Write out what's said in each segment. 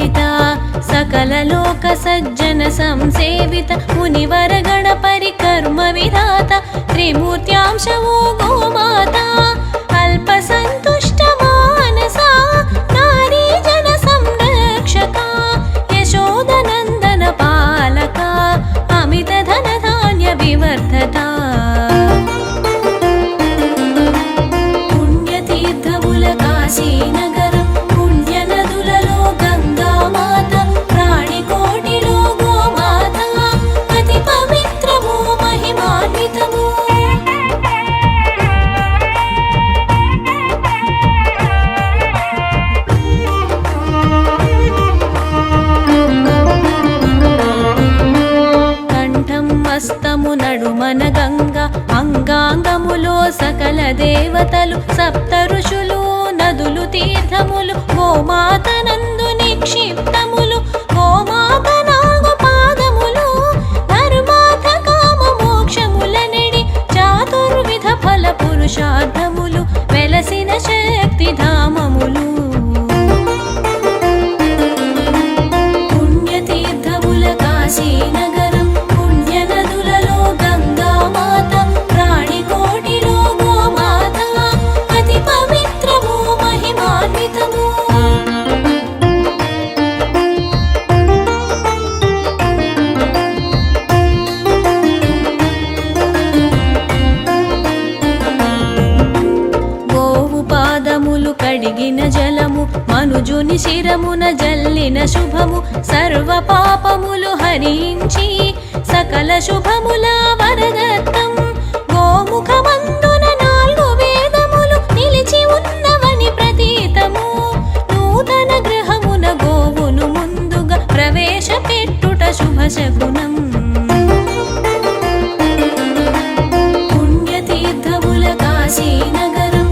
पूजिता सकललोक सज्जन संसेवित मुनिवर गणपरिकर्म विधाता त्रिमूर्त्यांशवो गोमाता अल्पसन्तुष्ट मानसा नारी जन संरक्षका यशोदनन्दन पालका अमित धन धान्य विवर्धता पुण्यतीर्थमुल काशीनगरं पुण्यनदुలలో गङ्गामाత प्राणिकोटिलो गोमाता अति पवित्रमो महिमान्वितमो హస్తము నడుమన గంగ అంగాంగములో సకల దేవతలు సప్త ఋషులు నదులు తీర్థములు గోమాత నందు నిక్షిప్తములు గోమాత నాగ పాదములు ధర్మార్థ కామ మోక్షముల నెడి చాతుర్విధ ఫల పురుషార్థములు వెలసిన శక్తి ధామములు పుణ్యతీర్థముల కాశీనగరం కడిగిన జలము మనుజుని శిరమున జల్లిన శుభము సర్వ పాపములు హరించి సకల శుభముల వరదత్తం గోముఖమందున 4 వేదములు నిలిచి ఉన్నవని ప్రతీతము నూతన గృహమున గోవును ముందుగా ప్రవేశపెట్టుట శుభశకునం పుణ్యతీర్థముల కాశీనగరం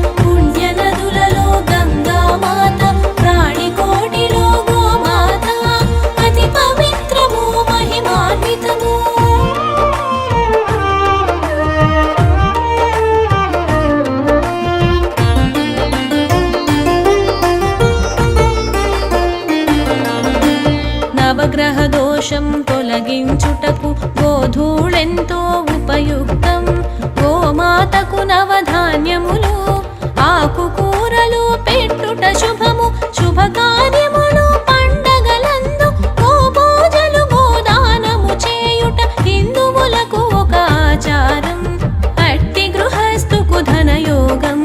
నవగ్రహ దోషం తొలగించుటకు గోధూళెంతో ఉపయుక్తం గోమాతకు నవధాన్యములు ఆకుకూరలు పెట్టుట శుభము శుభకార్యములు పండగలందు గోపూజలు గోదానము చేయుట హిందువులకు ఒక ఆచారం అట్టి గృహస్థుకు ధనయోగం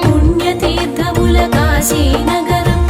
పుణ్యతీర్థముల కాశీనగరం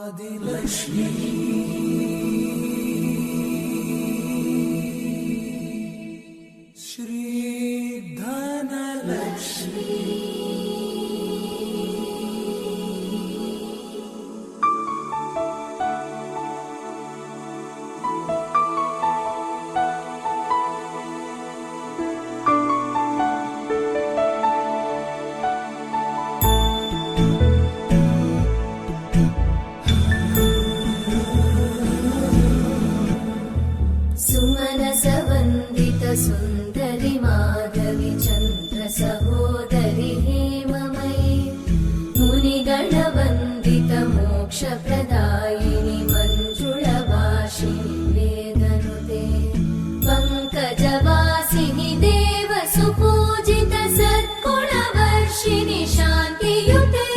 आदिलक्ष्मी श्री धनलक्ष्मी सुमनसवन्दित सुन्दरि माधवि चन्द्र सहोदरि हेममयि मुनिगणवन्दित मोक्षप्रदायिनि मञ्जुळवासिनि वेदनुते पङ्कजवासिनि देव सुपूजित सद्गुणवर्षिणि शान्तियुते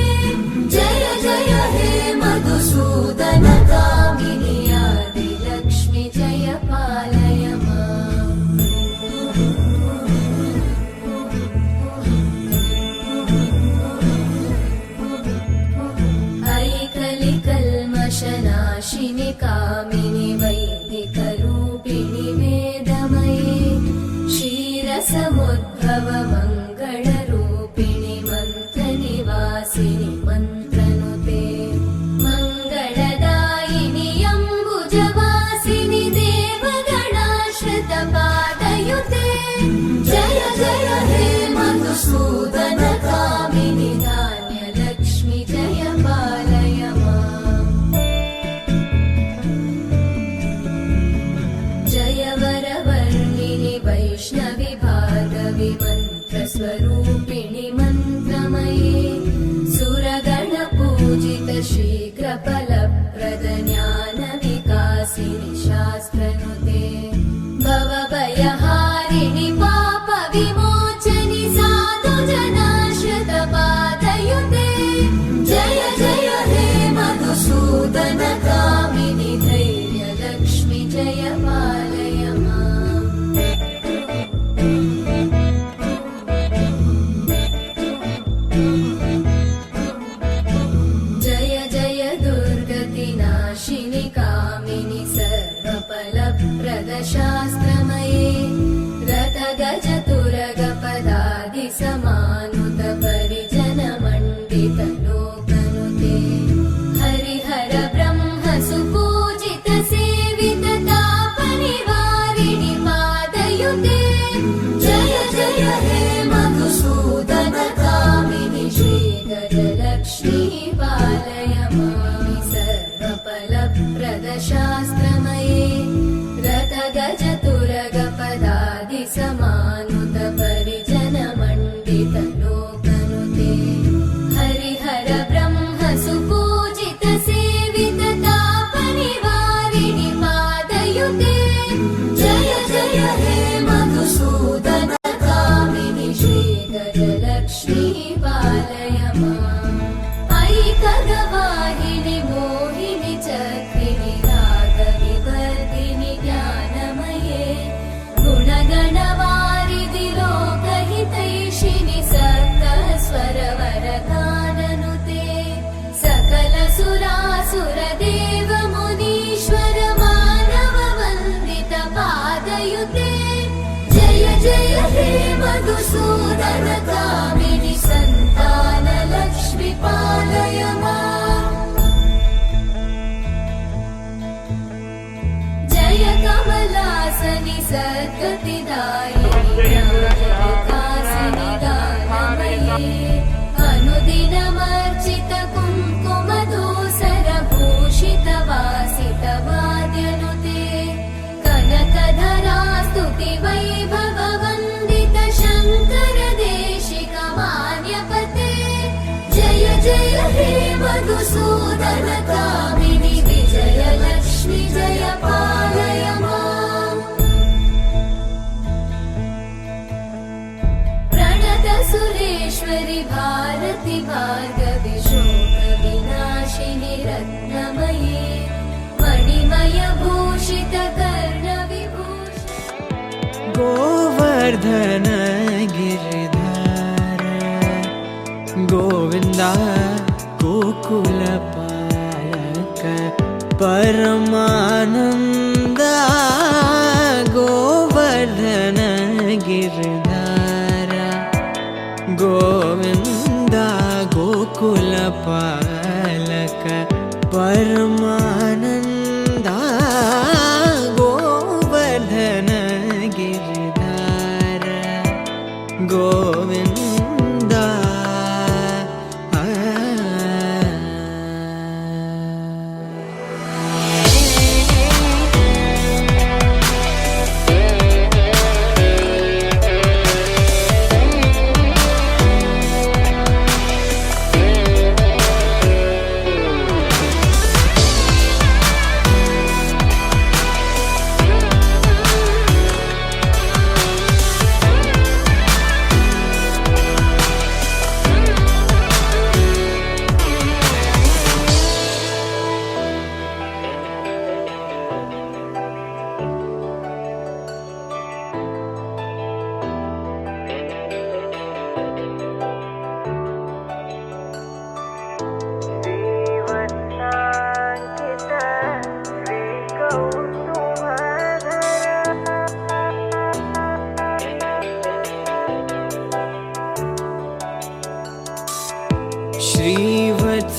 जय जय हे मधुसूदन कामिनि आदिलक्ष्मि जय पालय माम् ऐकलिकल्मषनाशिनि कामिनि वैदिकरूपिणि वेदमये क्षीरसमुद्भव मङ्गलरूपिणि मन्त्रनिवासिनि मन्त्रनुते मङ्गलदायिनि अम्बुजवासिनि देवगणाश्रितपादयुते जय जय हे मधुसूदन कामिनि धान्यलक्ष्मि जय पालय माम् जय वरवर्णिनि वैष्णवि भार्गवि मन्त्रस्वरूपिणि मन्त्रमये सुरगणपूजित शीघ्रफलप्रद ज्ञानविकासिनि शास्त्रनुते भवभयहारिणि पापविमोचनि साधुजनाश्रितपादयुते जय जय हे मधुसूदन कामिनि धैर्यलक्ष्मि जय पालय माम् जय जय दुर्गतिनाशिनि कामिनि सर्वफलप्रद शास्त्रमये रथगजतुरगपदादिसमानुत परिजनमण्डित लोकनुते हरिहर ब्रह्म सुपूजित सेवित तापनिवारिणि पादयुते जय जय हे मधुसूदन कामिनि श्रीगजलक्ष्मी पालय मामि सर्वफलप्रद शास्त्रमये रथगजतुरगपदादिसमानुत परिजनमण्डित लोकनुते हरिहर ब्रह्म सुपूजित सेवित तापनिवारिणि पादयुते जय जय हे मधुसूदन कामिनि श्रीगजलक्ष्मी पालय माम् ऐकगवाहिनि मोहिनि चक्रिणि रागविवर्धिनि ज्ञानमये गुणगणवारिधि लोकहितैषिणि सकलस्वरवरगाननुते सकलसुरासुरदेव मुनीश्वर मानववन्दित पादयुते जय जय हे मधुसूदन कामिनि सन्तानलक्ष्मि पालय माम् जय कमलासनि सद्गतिदायिनि ज्ञानविकासिनि दानमये अनुदिनमर्चित कुङ्कुमधूसरभूषित वासित वाद्यनुते कनकधरा स्तुति वैभववन्दित शङ्कर देशिक मान्यपते जय जय हे मधुसूदन कामिनि विजयलक्ष्मि जय पालय माम् प्रणत सुरेश्वरि भारति भार्गवि शोकविनाशिनि रत्नमये मणिमय भूषित कर्णविभूषित गोवर्धन गिरिधार गोविन्द गोकुलपालक परमानंदा गोवर्धन गिरधारा गोविंदा गोकुल पालक परमानंदा गोवर्धन गिरधारा गोविंदा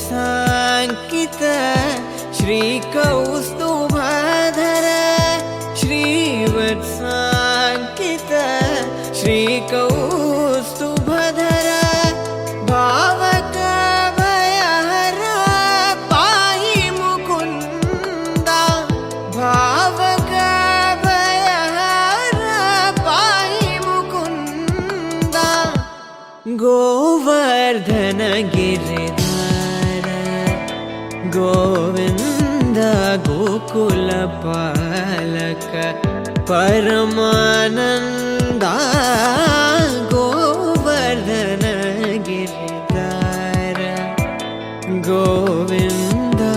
श्रीवत्साङ्कित श्रीकौस्तुभधर श्रीवत्साङ्कित श्रीकौस्तुभधर भावकभयहर पाहि मुकुन्दा भावकभयहर पाहि मुकुन्दा गोवर्धन गिरिधार गोविंद गोकुल पालक परमानंदा गोवर्धन गिरिधार गोविंदा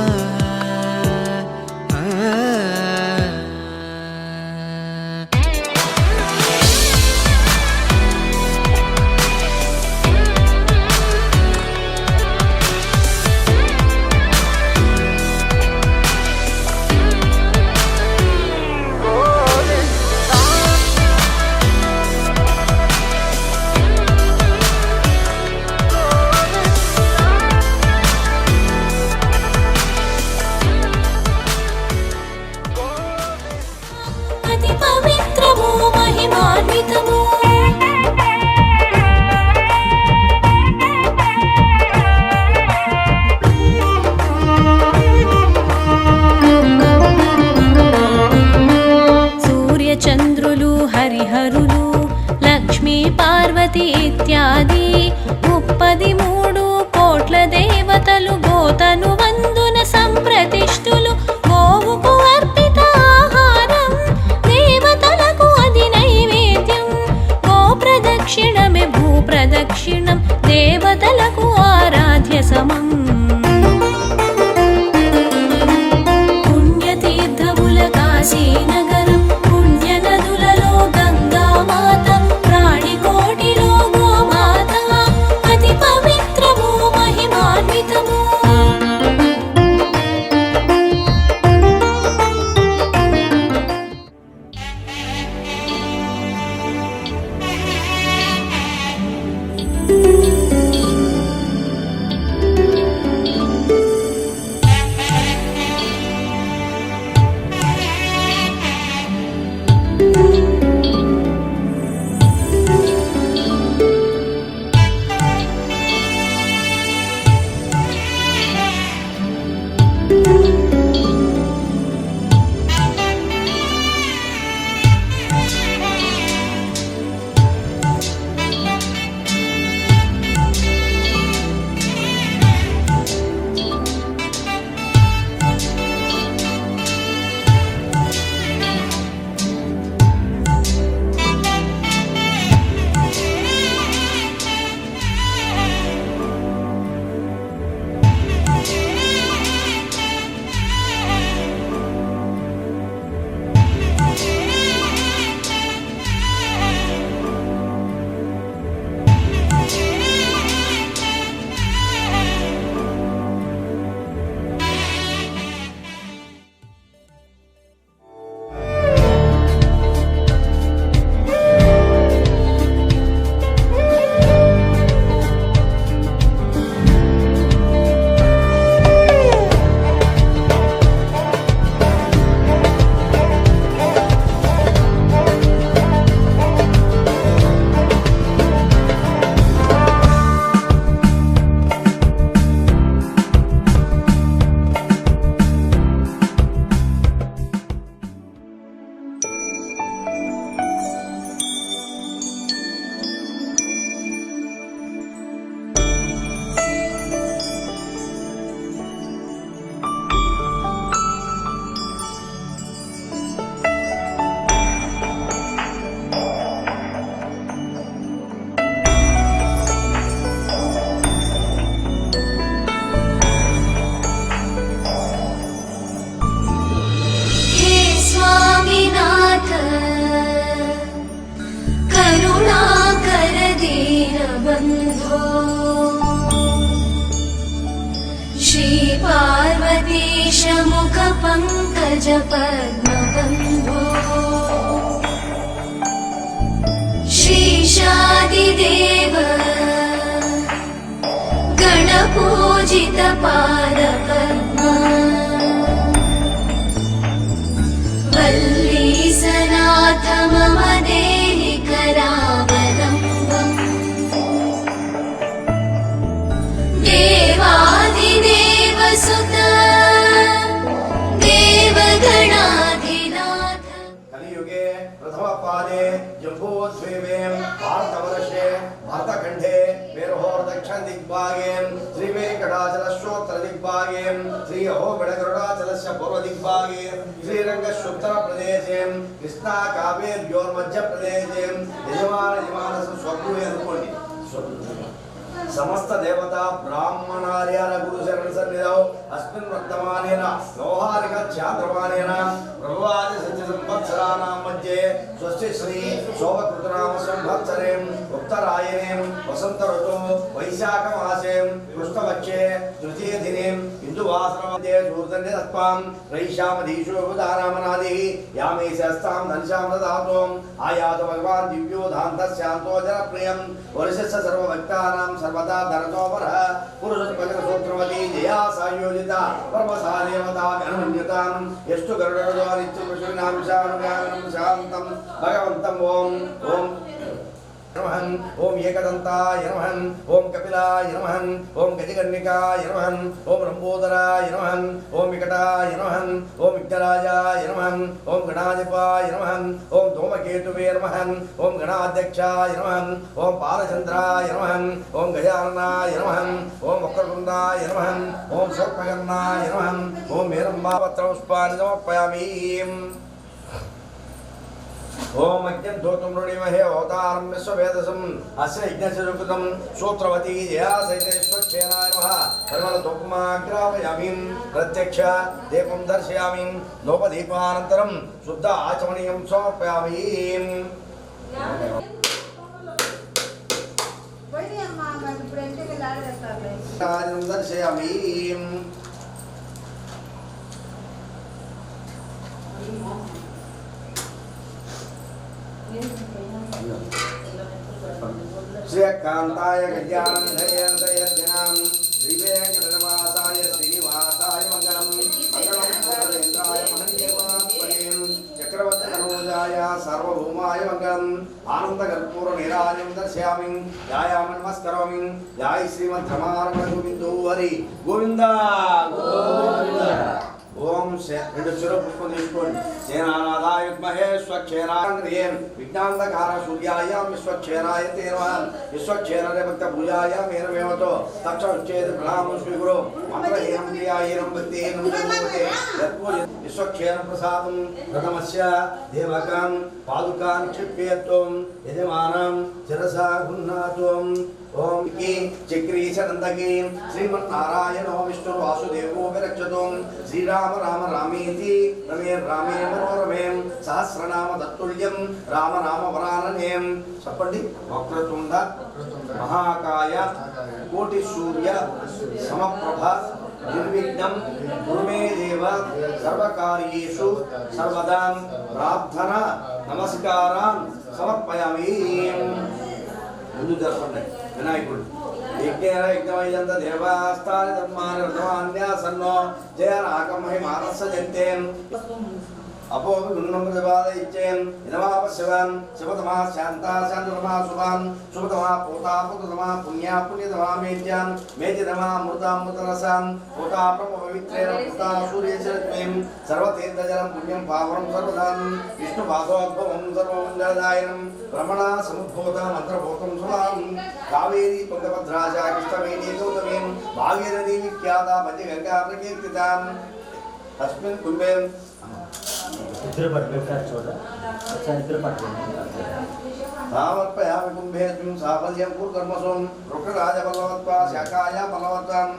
पद्मबन्धो श्रीशादिदेव गणपूजितपादपद्मा वल्लीसनाथ मम देहि करावलम्बम् देवादिदेव सुता देवगणाधिनाथ कलियुगे प्रथमपादे जम्बूद्वीपे भारतवर्षे भरतखण्डे मेरुहोर दक्षिण दिग्भागे श्रीवेङ्कटाचलस्योत्तर दिग्भागे श्री अहोबिडगरुडाचलस्य पूर्व दिग्भागे श्रीरङ्गस्योत्तरप्रदेशे कृष्णा कावेर्योर्मध्यप्रदेशे यजमानस्य स्वगृहे अनुकोण्डि समस्त देवता ब्राह्मणार्यान गुरुशरण सन्निधौ अस्मिन् वर्तमानेन व्यवहारिक चान्द्रमानेन प्रभवादि सत्य संवत्सराणां मध्ये स्वस्ति श्री शोभकृतनाम संवत्सरे उत्तरायणे वसंत ऋतौ वैशाख मासे कृष्णपक्षे तृतीय दिने हिन्दुवासरमध्ये सूर्यनिरत्वां रैशामधीशो उदारामनादिः यामे शस्तां धनशां ददातु आयातु भगवान् दिव्योधान्तस्यान्तो जनप्रियं वर्षस्य सर्वभक्तानां सर्वदा धरतोपरः पुरुषपजसूत्रवती जया सायोजिता परमसादेवता गणमन्यतां यस्तु गरुडो नित्यपशूनां शानुगानं शान्तं भगवन्तं ॐ नमः ओम एकदंताय नमः ओम कपिलाय नमः ओम गजकर्णिकाय नमः ओम लंबोदराय नमः ओम विकटाय नमः ओम विघ्नराजाय नमः ओम गणाधिपाय नमः ओम धूमकेतुवे नमः ओम गणाध्यक्षाय नमः ओम बालचंद्राय नमः ओम गजाननाय नमः ओम वक्रतुंडाय नमः ओम शोककर्णाय नमः ओम मेरंबापत्रपुष्पाणि समर्पयामि। ओम अज्ञं धोतुं ऋणिमहे अवतारं विश्ववेदसं अस्य यज्ञस्य सुकृतं सूत्रवती जया सहितेश्वक्षेनाय नमः सर्वतोपमाग्रावयामि प्रत्यक्ष दीपं दर्शयामि लोपदीपानन्तरं शुद्ध आचमनीयं समर्पयामि। दर्शयामि श्रीकांताय कल्याणं श्रीवेंकटरमासाय श्रीनिवासाय मंगलम मंगलम सुरेंद्राय महदेवात्मने चक्रवर्तितनूजाय सार्वभौमाय मंगलम आनंदकर्पूर नीराजं दर्शयामि ध्यायामि नमस्करोमि जय श्रीमद्रमारमण गोविंदो हरि गोविंद गोविंद। ओम से विदुषुर पुष्पं दीष्कोण्डि सेनानादाय विद्महे स्वक्षेनाय विज्ञानदकार सूर्याय विश्वक्षेनाय ते नमः विश्वक्षेनरे भक्त पूजाय मेनमेवतो तक्षुच्छेद प्रणामं स्वीकुरु मंगलहेयं दियायेनं भक्तेनं नमोते यत्पूज विश्वक्षेन प्रसादं प्रथमस्य देवकां पादुकां क्षिप्यत्वं यजमानं शिरसा गृह्णात्वं ओम की चक्रीश नंदकी श्रीमन्नारायणो विष्णु वासुदेवो विरक्षतुं श्रीराम राम रामेति रमे रामे मनोरमे सहस्रनाम तत्तुल्यं राम नाम वरानने చెప్పండి వక్రతుండ మహాకాయ కోటి సూర్య సమప్రభ నిర్విఘ్నం గురుమే దేవ సర్వకార్యేషు సర్వదా ప్రార్థన నమస్కారాన్ సమర్పయామి। ముందు జరపండి వినాయకుడు యజ్ఞేన యజ్ఞమయ్యంత దేవాస్తాని ధర్మాని వ్రతమాన్యాసన్నో జయరాకం మహిమానస్స జంతే अपों गुणनम्रवादयिच्चें इदमापश्यवां शिवतमा शान्ता शान्ततमा शुभां शुभतमा पोता पुत्रतमा पुण्या पुण्यतमा मेज्यां मेजितमा मृतामृतरसां पोता ब्रह्मपवित्रेण पुता सूर्यचरत्वें सर्वतीर्थजलं पुण्यं पावनं सर्वदां विष्णुपादोद्भवं सर्वमङ्गलदायनं ब्रह्मणा समुद्भूता मन्त्रभूतं सुमां कावेरी तुङ्गभद्रा च कृष्णवेणी गौतमीं भागीरथी विख्याता पञ्चगङ्गा प्रकीर्तितां अस्मिन् कुम्भे इधर पटका छोड़ा अच्छा इधर पटका सामर्पयामि कुम्भेऽस्मिन् साफल्यं कुर्कर्मसुं रुक्रराजबलवत्वा शाखाया बलवत्वां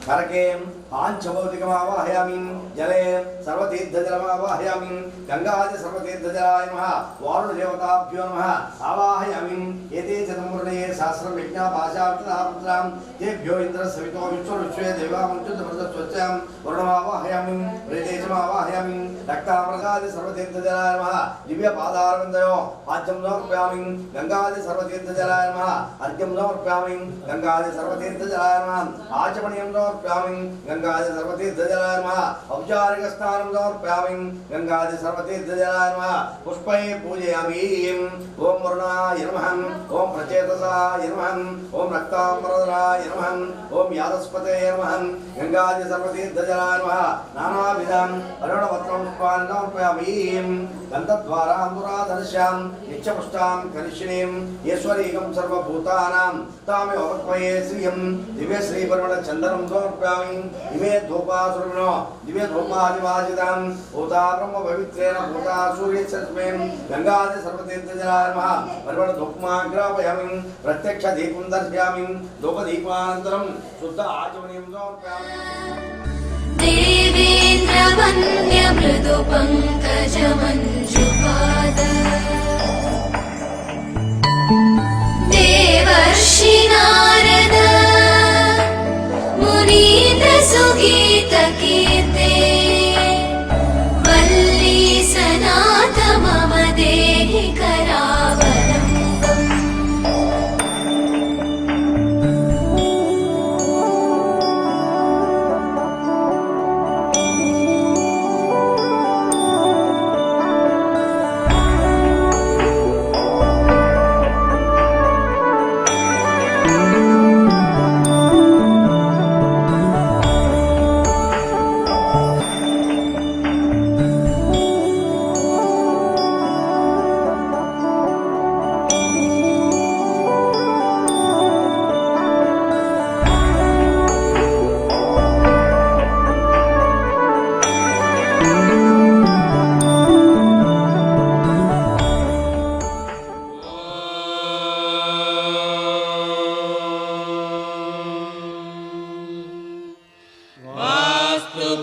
करके पांचभौतिकमावाहयामि जले सर्वतीर्थजलमावाहयामि गंगादि सर्वतीर्थजलाय नमः वारुणदेवताभ्यो नमः आवाहयामि एते चतुर्वर्णये सहस्रं यज्ञापाशार्चनापुत्रां तेभ्यो इन्द्रसवितो विश्वे देवामञ्जुतमृतस्वच्छं वरुणमावाहयामि प्रेतेशमावाहयामि रक्तामृगादि सर्वतीर्थजलाय नमः दिव्यपादारविन्दयो पाद्यं समर्पयामि गंगादि सर्वतीर्थजलाय नमः अर्घ्यं समर्पयामि गंगादि सर्वतीर्थजलाय नमः आचमनीयं समर्पयामि गंगादि सर्वतीर्थजलाय नमः औपचारिकस्नानं समर्पयामि गंगादि सर्वतीर्थजलाय नमः पुष्पै पूजयामि ओम वरुणाय नमः ओम प्रचेतसाय नमः ओम रक्ताम्बरधराय नमः ओम यादस्पतये नमः गंगादि सर्वतीर्थजलाय नमः नानाविधं अरुणपत्रं पुष्पान् समर्पयामि गन्धद्वाराम्बुराधर्श्यां नित्यपुष्टां कनिष्ठिनीं ईश्वरीकं सर्वभूतानां तामेव वक्मये श्रियं दिव्यश्रीपरिमलचन्दनं समर्पयामि इमे धूपासुरविणो दिव्यधूपादिवासितां भूता ब्रह्मपवित्रेण भूता सूर्यचस्मै गंगादि सर्वतीर्थजलाय नमः परिमलधूपमाग्रापयामि प्रत्यक्षदीपं दर्शयामि धूपदीपानन्तरं शुद्ध आचमनीयं समर्पयामि देवेन्द्रवन्द्य मृदुपङ्कजमञ्जुपाद देवर्षि नारद मुनीन्द्रसुगीतकीर्ते वल्ली सनाथ मम देहि करावलम्बम्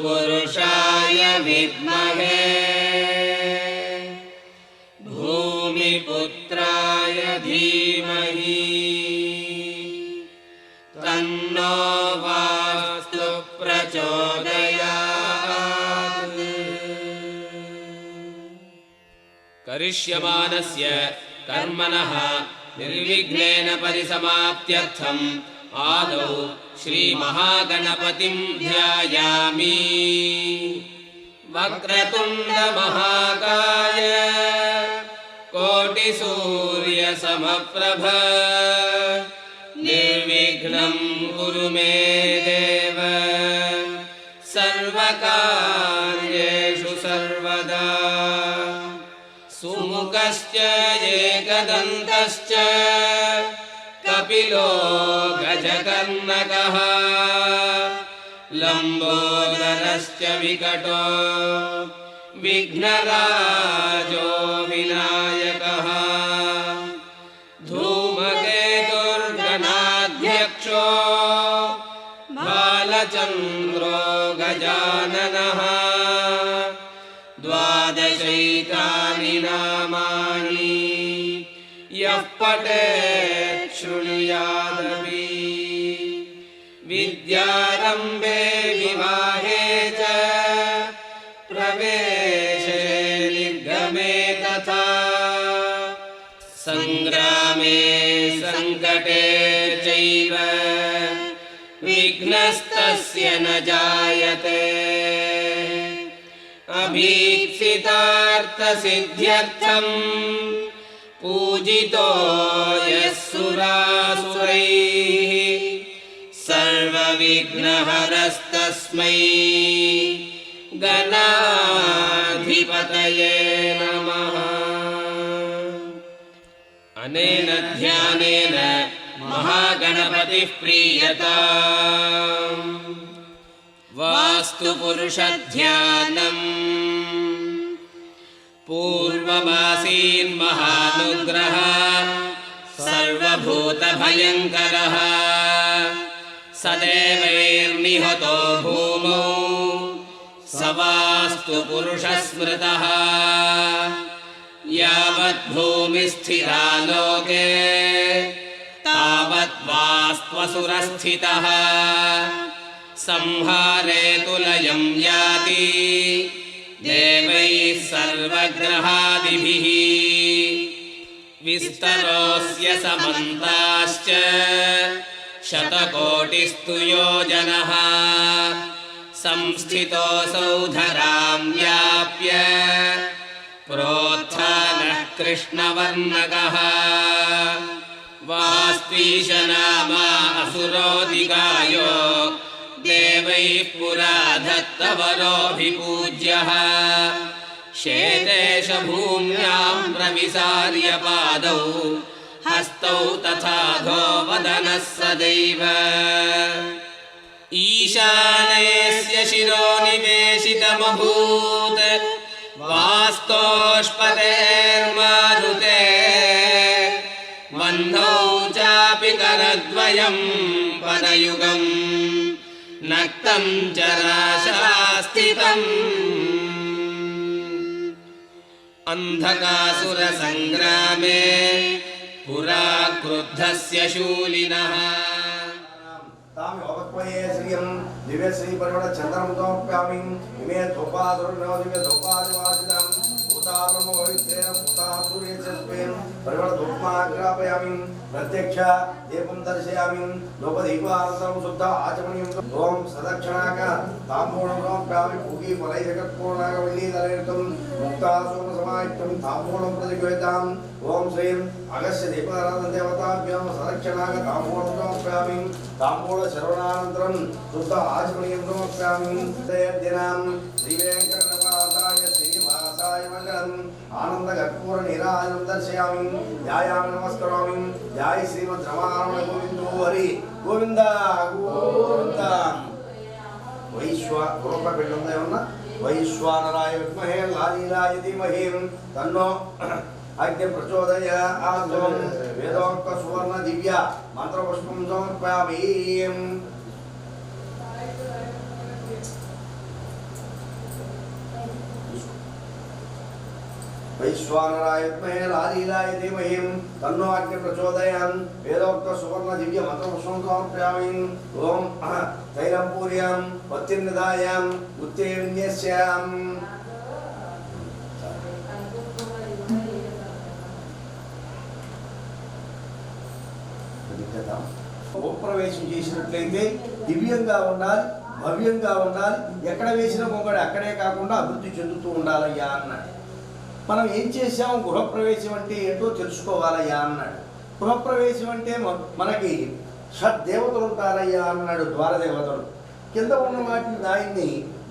पुरुषाय विद्महे भूमिपुत्राय धीमहि तन्नो वास्तु प्रचोदयात्। करिष्यमानस्य कर्मणः निर्विघ्नेन परिसमाप्त्यर्थम् आदौ श्रीमहागणपतिं ध्यायामि। वक्रतुण्डमहाकाय कोटिसूर्यसमप्रभ निर्विघ्नं कुरु मे देव सर्वकार्येषु सर्वदा। सुमुखश्च एकदन्तश्च कपिलो गजकर्णकः लम्बोदरश्च विकटो विघ्नराजो विनायकः धूमकेतुर्गणाध्यक्षो बालचन्द्रो गजाननः द्वादशैतानि नामानि यः पठेत् शृणुयादपि। विद्यारम्भे विवाहे च प्रवेशे निर्गमे तथा संग्रामे संकटे चैव विघ्नस्तस्य न जायते। अभीप्सितार्थसिद्ध्यर्थं पूजितो यः सुरासुरैः सर्वविघ्नहरस्तस्मै गणाधिपतये नमः। अनेन ध्यानेन महागणपतिः प्रीयताम्। वास्तुपुरुषध्यानम् पूर्वमासीन् महानुग्रहः सर्वभूतभयङ्करः सदेवैर्निहतो भूमौ सवास्तु पुरुषस्मृतः यावद्भूमिस्थिरा लोके तावद्वास्त्वसुरस्थितः संहारे तु लयं याति देवैः सर्वग्रहादिभिः विस्तरोऽस्य समन्ताश्च शतकोटिस्तु योजनः संस्थितोऽसौ धरां व्याप्य प्रोत्थानः कृष्णवर्णकः वास्त्वीशनामा असुरोऽधिकायो देवैः पुरा दत्तवरोऽभिपूज्यः शेतेश भूम्यां प्रविसार्य पादौ हस्तौ तथा धोवदनः सदैव ईशानेस्य शिरो निवेशितमभूत् वास्तोष्पतेर्मारुते वह्नौ चापि करद्वयं पदयुगम् नक्तं चराशास्थितम् अन्धकासुरसङ्ग्रामे पुरा क्रुद्धस्य शूलिनः तामि अवक्वये श्रियं दिव्य श्री परिमळ चंद्रं समर्पयामि इमे धूपासुरनो दिव्य धूपादिवासितं भूताब्रह्म पवित्रेण भूतासुरेचस्वेन परिमळ धूपमाग्रापयामि प्रत्यक्ष दीपं दर्शयामि धूपदीपानन्तरं शुद्ध आचमनीयं ओम सदक्षिणाक ताम्बूलं समर्पयामि पूगी फलैजगत्पूर्णाक वल्लीदलयितं मुक्तासुर समायुक्तं ताम्बूलं प्रतिगृहीताम् ओम श्रीं अगस्य दीपाराधन देवताभ्यां सदक्षिणाक ताम्बूलं समर्पयामि ताम्बूल श्रवणानन्तरं शुद्ध आचमनीयं समर्पयामि दिनां श्रीवेङ्कटनिवासाय श्रीनिवासाय मङ्गलम् आनन्दकर्पूर नीराजनं दर्शयामि ध्यायामि नमस्करोमि जय श्रीमद् रमारमण गोविन्दो हरि गोविन्द गोविन्द वैश्वानराय विद्महे लालीलाय धीमहि तन्नो अग्नि प्रचोदयात् वेदोक्त सुवर्ण दिव्य मंत्रपुष्पं समर्पयामि वैश्वानराय विद्महे लालीलाय धीमहि तन्नो अग्नि प्रचोदयात् वेदोक्त सुवर्ण दिव्य मंत्रपुष्पं समर्पयामि ओम तैलं पूर्यां पत्तिर्निधायां उत्ते विन्यस्याम् గోప్రవేశం చేసినట్లయితే దివ్యంగా ఉండాలి, భవ్యంగా ఉండాలి. ఎక్కడ వేసిన గొంగడి అక్కడే కాకుండా అభివృద్ధి చెందుతూ ఉండాలయ్యా అన్నాడు. మనం ఏం చేసాం, గృహప్రవేశం అంటే ఏంటో తెలుసుకోవాలయ్యా అన్నాడు. గృహప్రవేశం అంటే మనకి షడ్దేవతలు ఉంటారయ్యా అన్నాడు. ద్వారదేవతలు కింద ఉన్న వాటిని దాన్ని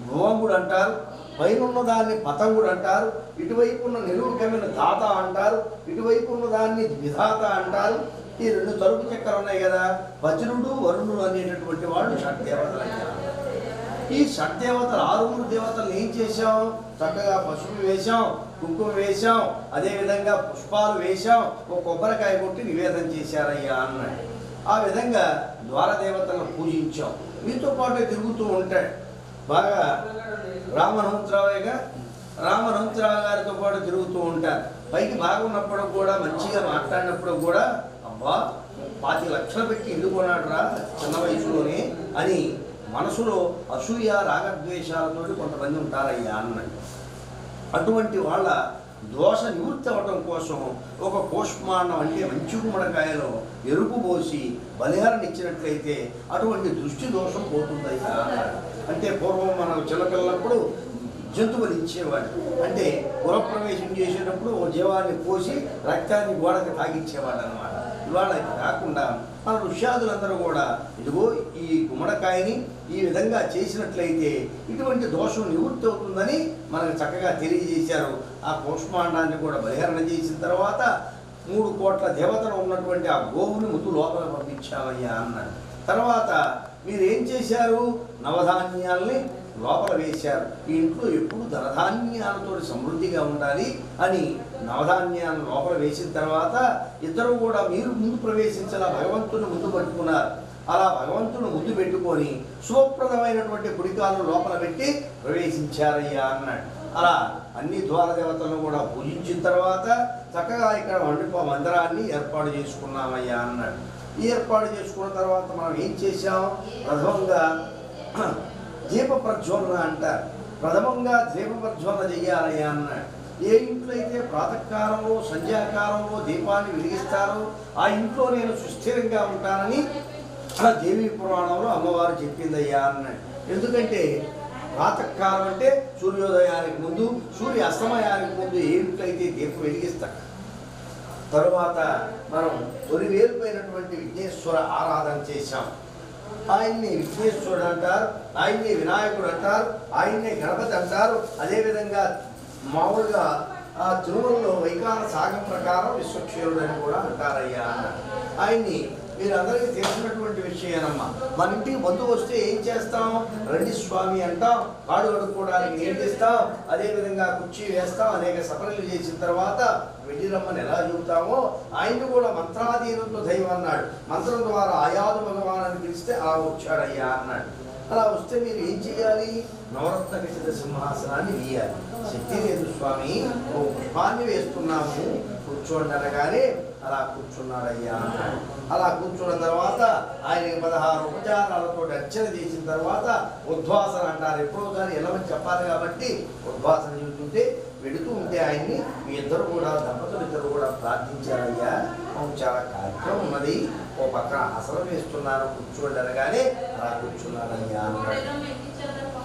భువంగుడు అంటారు, పైన ఉన్న దాన్ని పతంగుడు అంటారు, ఇటువైపు ఉన్న నిలువు కమ్మిన దాత అంటారు, ఇటువైపు ఉన్న దాన్ని విధాత అంటారు. ఈ రెండు తలుపు చక్కెర ఉన్నాయి కదా, వజ్రుడు వరుణుడు అనేటటువంటి వాళ్ళు షడ్దేవతలు అయ్యారు. ఈ షడ్దేవతలు 6 దేవతలు ఏం చేశాం, చక్కగా పసుపు వేశాం, కుంకుమ వేశాం, అదేవిధంగా పుష్పాలు వేశాం, ఒక కొబ్బరికాయ కొట్టి నివేదన చేశారయ్యా అన్నాడు. ఆ విధంగా ద్వారదేవతలను పూజించాం. మీతో పాటు తిరుగుతూ ఉంటాడు. బాగా రామహంసరావు గారితో పాటు తిరుగుతూ ఉంటారు. పైకి బాగున్నప్పుడు కూడా, మంచిగా మాట్లాడినప్పుడు కూడా, అబ్బా 5 లక్షలు పెట్టి ఇల్లు కొన్నాడు రా చిన్న వయసులోనే అని మనసులో అసూయ రాగద్వేషాలతో కొంతమంది ఉంటారయ్యా అన్నాడు. అటువంటి వాళ్ళ దోష నివృత్తి అవ్వడం కోసం ఒక కూష్మాండం అంటే మంచి గుమ్మడికాయలో ఎరుపు పోసి బలిహారం ఇచ్చినట్లయితే అటువంటి దృష్టి దోషం పోతుందయ్యా అన్నాడు. అంటే పూర్వం మనం చిన్నపిల్లప్పుడు జంతువులు ఇచ్చేవాడు. అంటే గృహప్రవేశం చేసేటప్పుడు ఓ జీవాన్ని పోసి రక్తాన్ని గోడకు తాగిచ్చేవాడు అన్నమాట. ఇవాళ కాకుండా మన ఋష్యాదులందరూ కూడా ఇదిగో ఈ గుమ్మడికాయని ఈ విధంగా చేసినట్లయితే ఇటువంటి దోషం నివృత్తి అవుతుందని మనకు చక్కగా తెలియజేశారు. ఆ కూష్మాండాన్ని కూడా బహిరణ చేసిన తర్వాత 3 కోట్ల దేవతలు ఉన్నటువంటి ఆ గోవుని ముందు లోపల పంపించామయ్యా అన్నాడు. తర్వాత మీరేం చేశారు, నవధాన్యాల్ని లోపల వేశారు. ఈ ఇంట్లో ఎప్పుడు ధనధాన్యాలతో సమృద్ధిగా ఉండాలి అని నవధాన్యాలను లోపల వేసిన తర్వాత ఇద్దరు కూడా మీరు ముందు ప్రవేశించాల భగవంతుని ముందు పట్టుకున్నారు. అలా భగవంతుడు ముద్దు పెట్టుకొని శుభప్రదమైనటువంటి కుడికాలు లోపల పెట్టి ప్రవేశించారయ్యా అన్నాడు. అలా అన్ని ద్వార దేవతలను కూడా పూజించిన తర్వాత చక్కగా ఇక్కడ మందిరాన్ని ఏర్పాటు చేసుకున్నామయ్యా అన్నాడు. ఈ ఏర్పాటు చేసుకున్న తర్వాత మనం ఏం చేశాం? ప్రథమంగా దీప ప్రజ్వలన అంటారు. ప్రథమంగా దీప ప్రజ్వలన చెయ్యాలయ్యా అన్నాడు. ఏ ఇంట్లో అయితే ప్రాతకాలంలో సంధ్యాకాలంలో దీపాన్ని వెలిగిస్తారో ఆ ఇంట్లో నేను సుస్థిరంగా ఉంటానని దేవీ పురాణంలో అమ్మవారు చెప్పిందయ్యా అన్నాడు. ఎందుకంటే ప్రాతకాలం అంటే సూర్యోదయానికి ముందు, సూర్య అస్తమయానికి ముందు ఏ ఇంట్లో అయితే దీపం వెలిగిస్తారు. తరువాత మనం తొలివేలుపైనటువంటి విఘ్నేశ్వర ఆరాధన చేశాం. ఆయన్ని విఘ్నేశ్వరుడు అంటారు, ఆయన్ని వినాయకుడు అంటారు, ఆయన్ని గణపతి అంటారు. అదేవిధంగా మామూలుగా ఆ తిరుమలలో వైఖాన సాగం ప్రకారం విశ్వక్షేరుడు అని కూడా అంటారయ్యా అన్నారు. ఆయన్ని మీరందరికీ తెలిసినటువంటి విషయానమ్మా. మన ఇంటికి బంధువు వస్తే ఏం చేస్తాం? రండి స్వామి అంటాం, కాడు కడుక్కోవడానికి నీళ్ళు ఇస్తాం, అదేవిధంగా కుర్చీ వేస్తాం, అనేక సపరలు చేసిన తర్వాత వెళ్ళి రమ్మని ఎలా చెబుతామో ఆయన్ని కూడా మంత్రాధీనంతో దైవం అన్నాడు. మంత్రం ద్వారా ఆయాదు భగవాన్ పిలిస్తే అలా వచ్చాడయ్యా అన్నాడు. అలా వస్తే మీరు ఏం చేయాలి? నవరత్న ఖచ్చిత సింహాసనాన్ని వేయాలి. శక్తి లేదు స్వామి, ఓ పుష్పాన్ని వేస్తున్నాము కూర్చోండి అనగానే అలా కూర్చున్నాడయ్యా అన్నాడు. అలా కూర్చున్న తర్వాత ఆయనకి 16 ఉపచారాలతో అర్చన చేసిన తర్వాత ఉద్వాసన అంటారు. ఎప్పుడో కానీ ఎలవని చెప్పాలి కాబట్టి ఉద్వాసన చెబుతుంటే వెళుతూ ఉంటే ఆయన్ని మీ ఇద్దరు కూడా దంపతులు ఇద్దరు కూడా ప్రార్థించారయ్యా, చాలా కార్యక్రమం ఉన్నది, ఓ పక్కన ఆసనం వేస్తున్నాను కూర్చోండి అనగానే అలా కూర్చున్నారయ్యా అన్నాడు.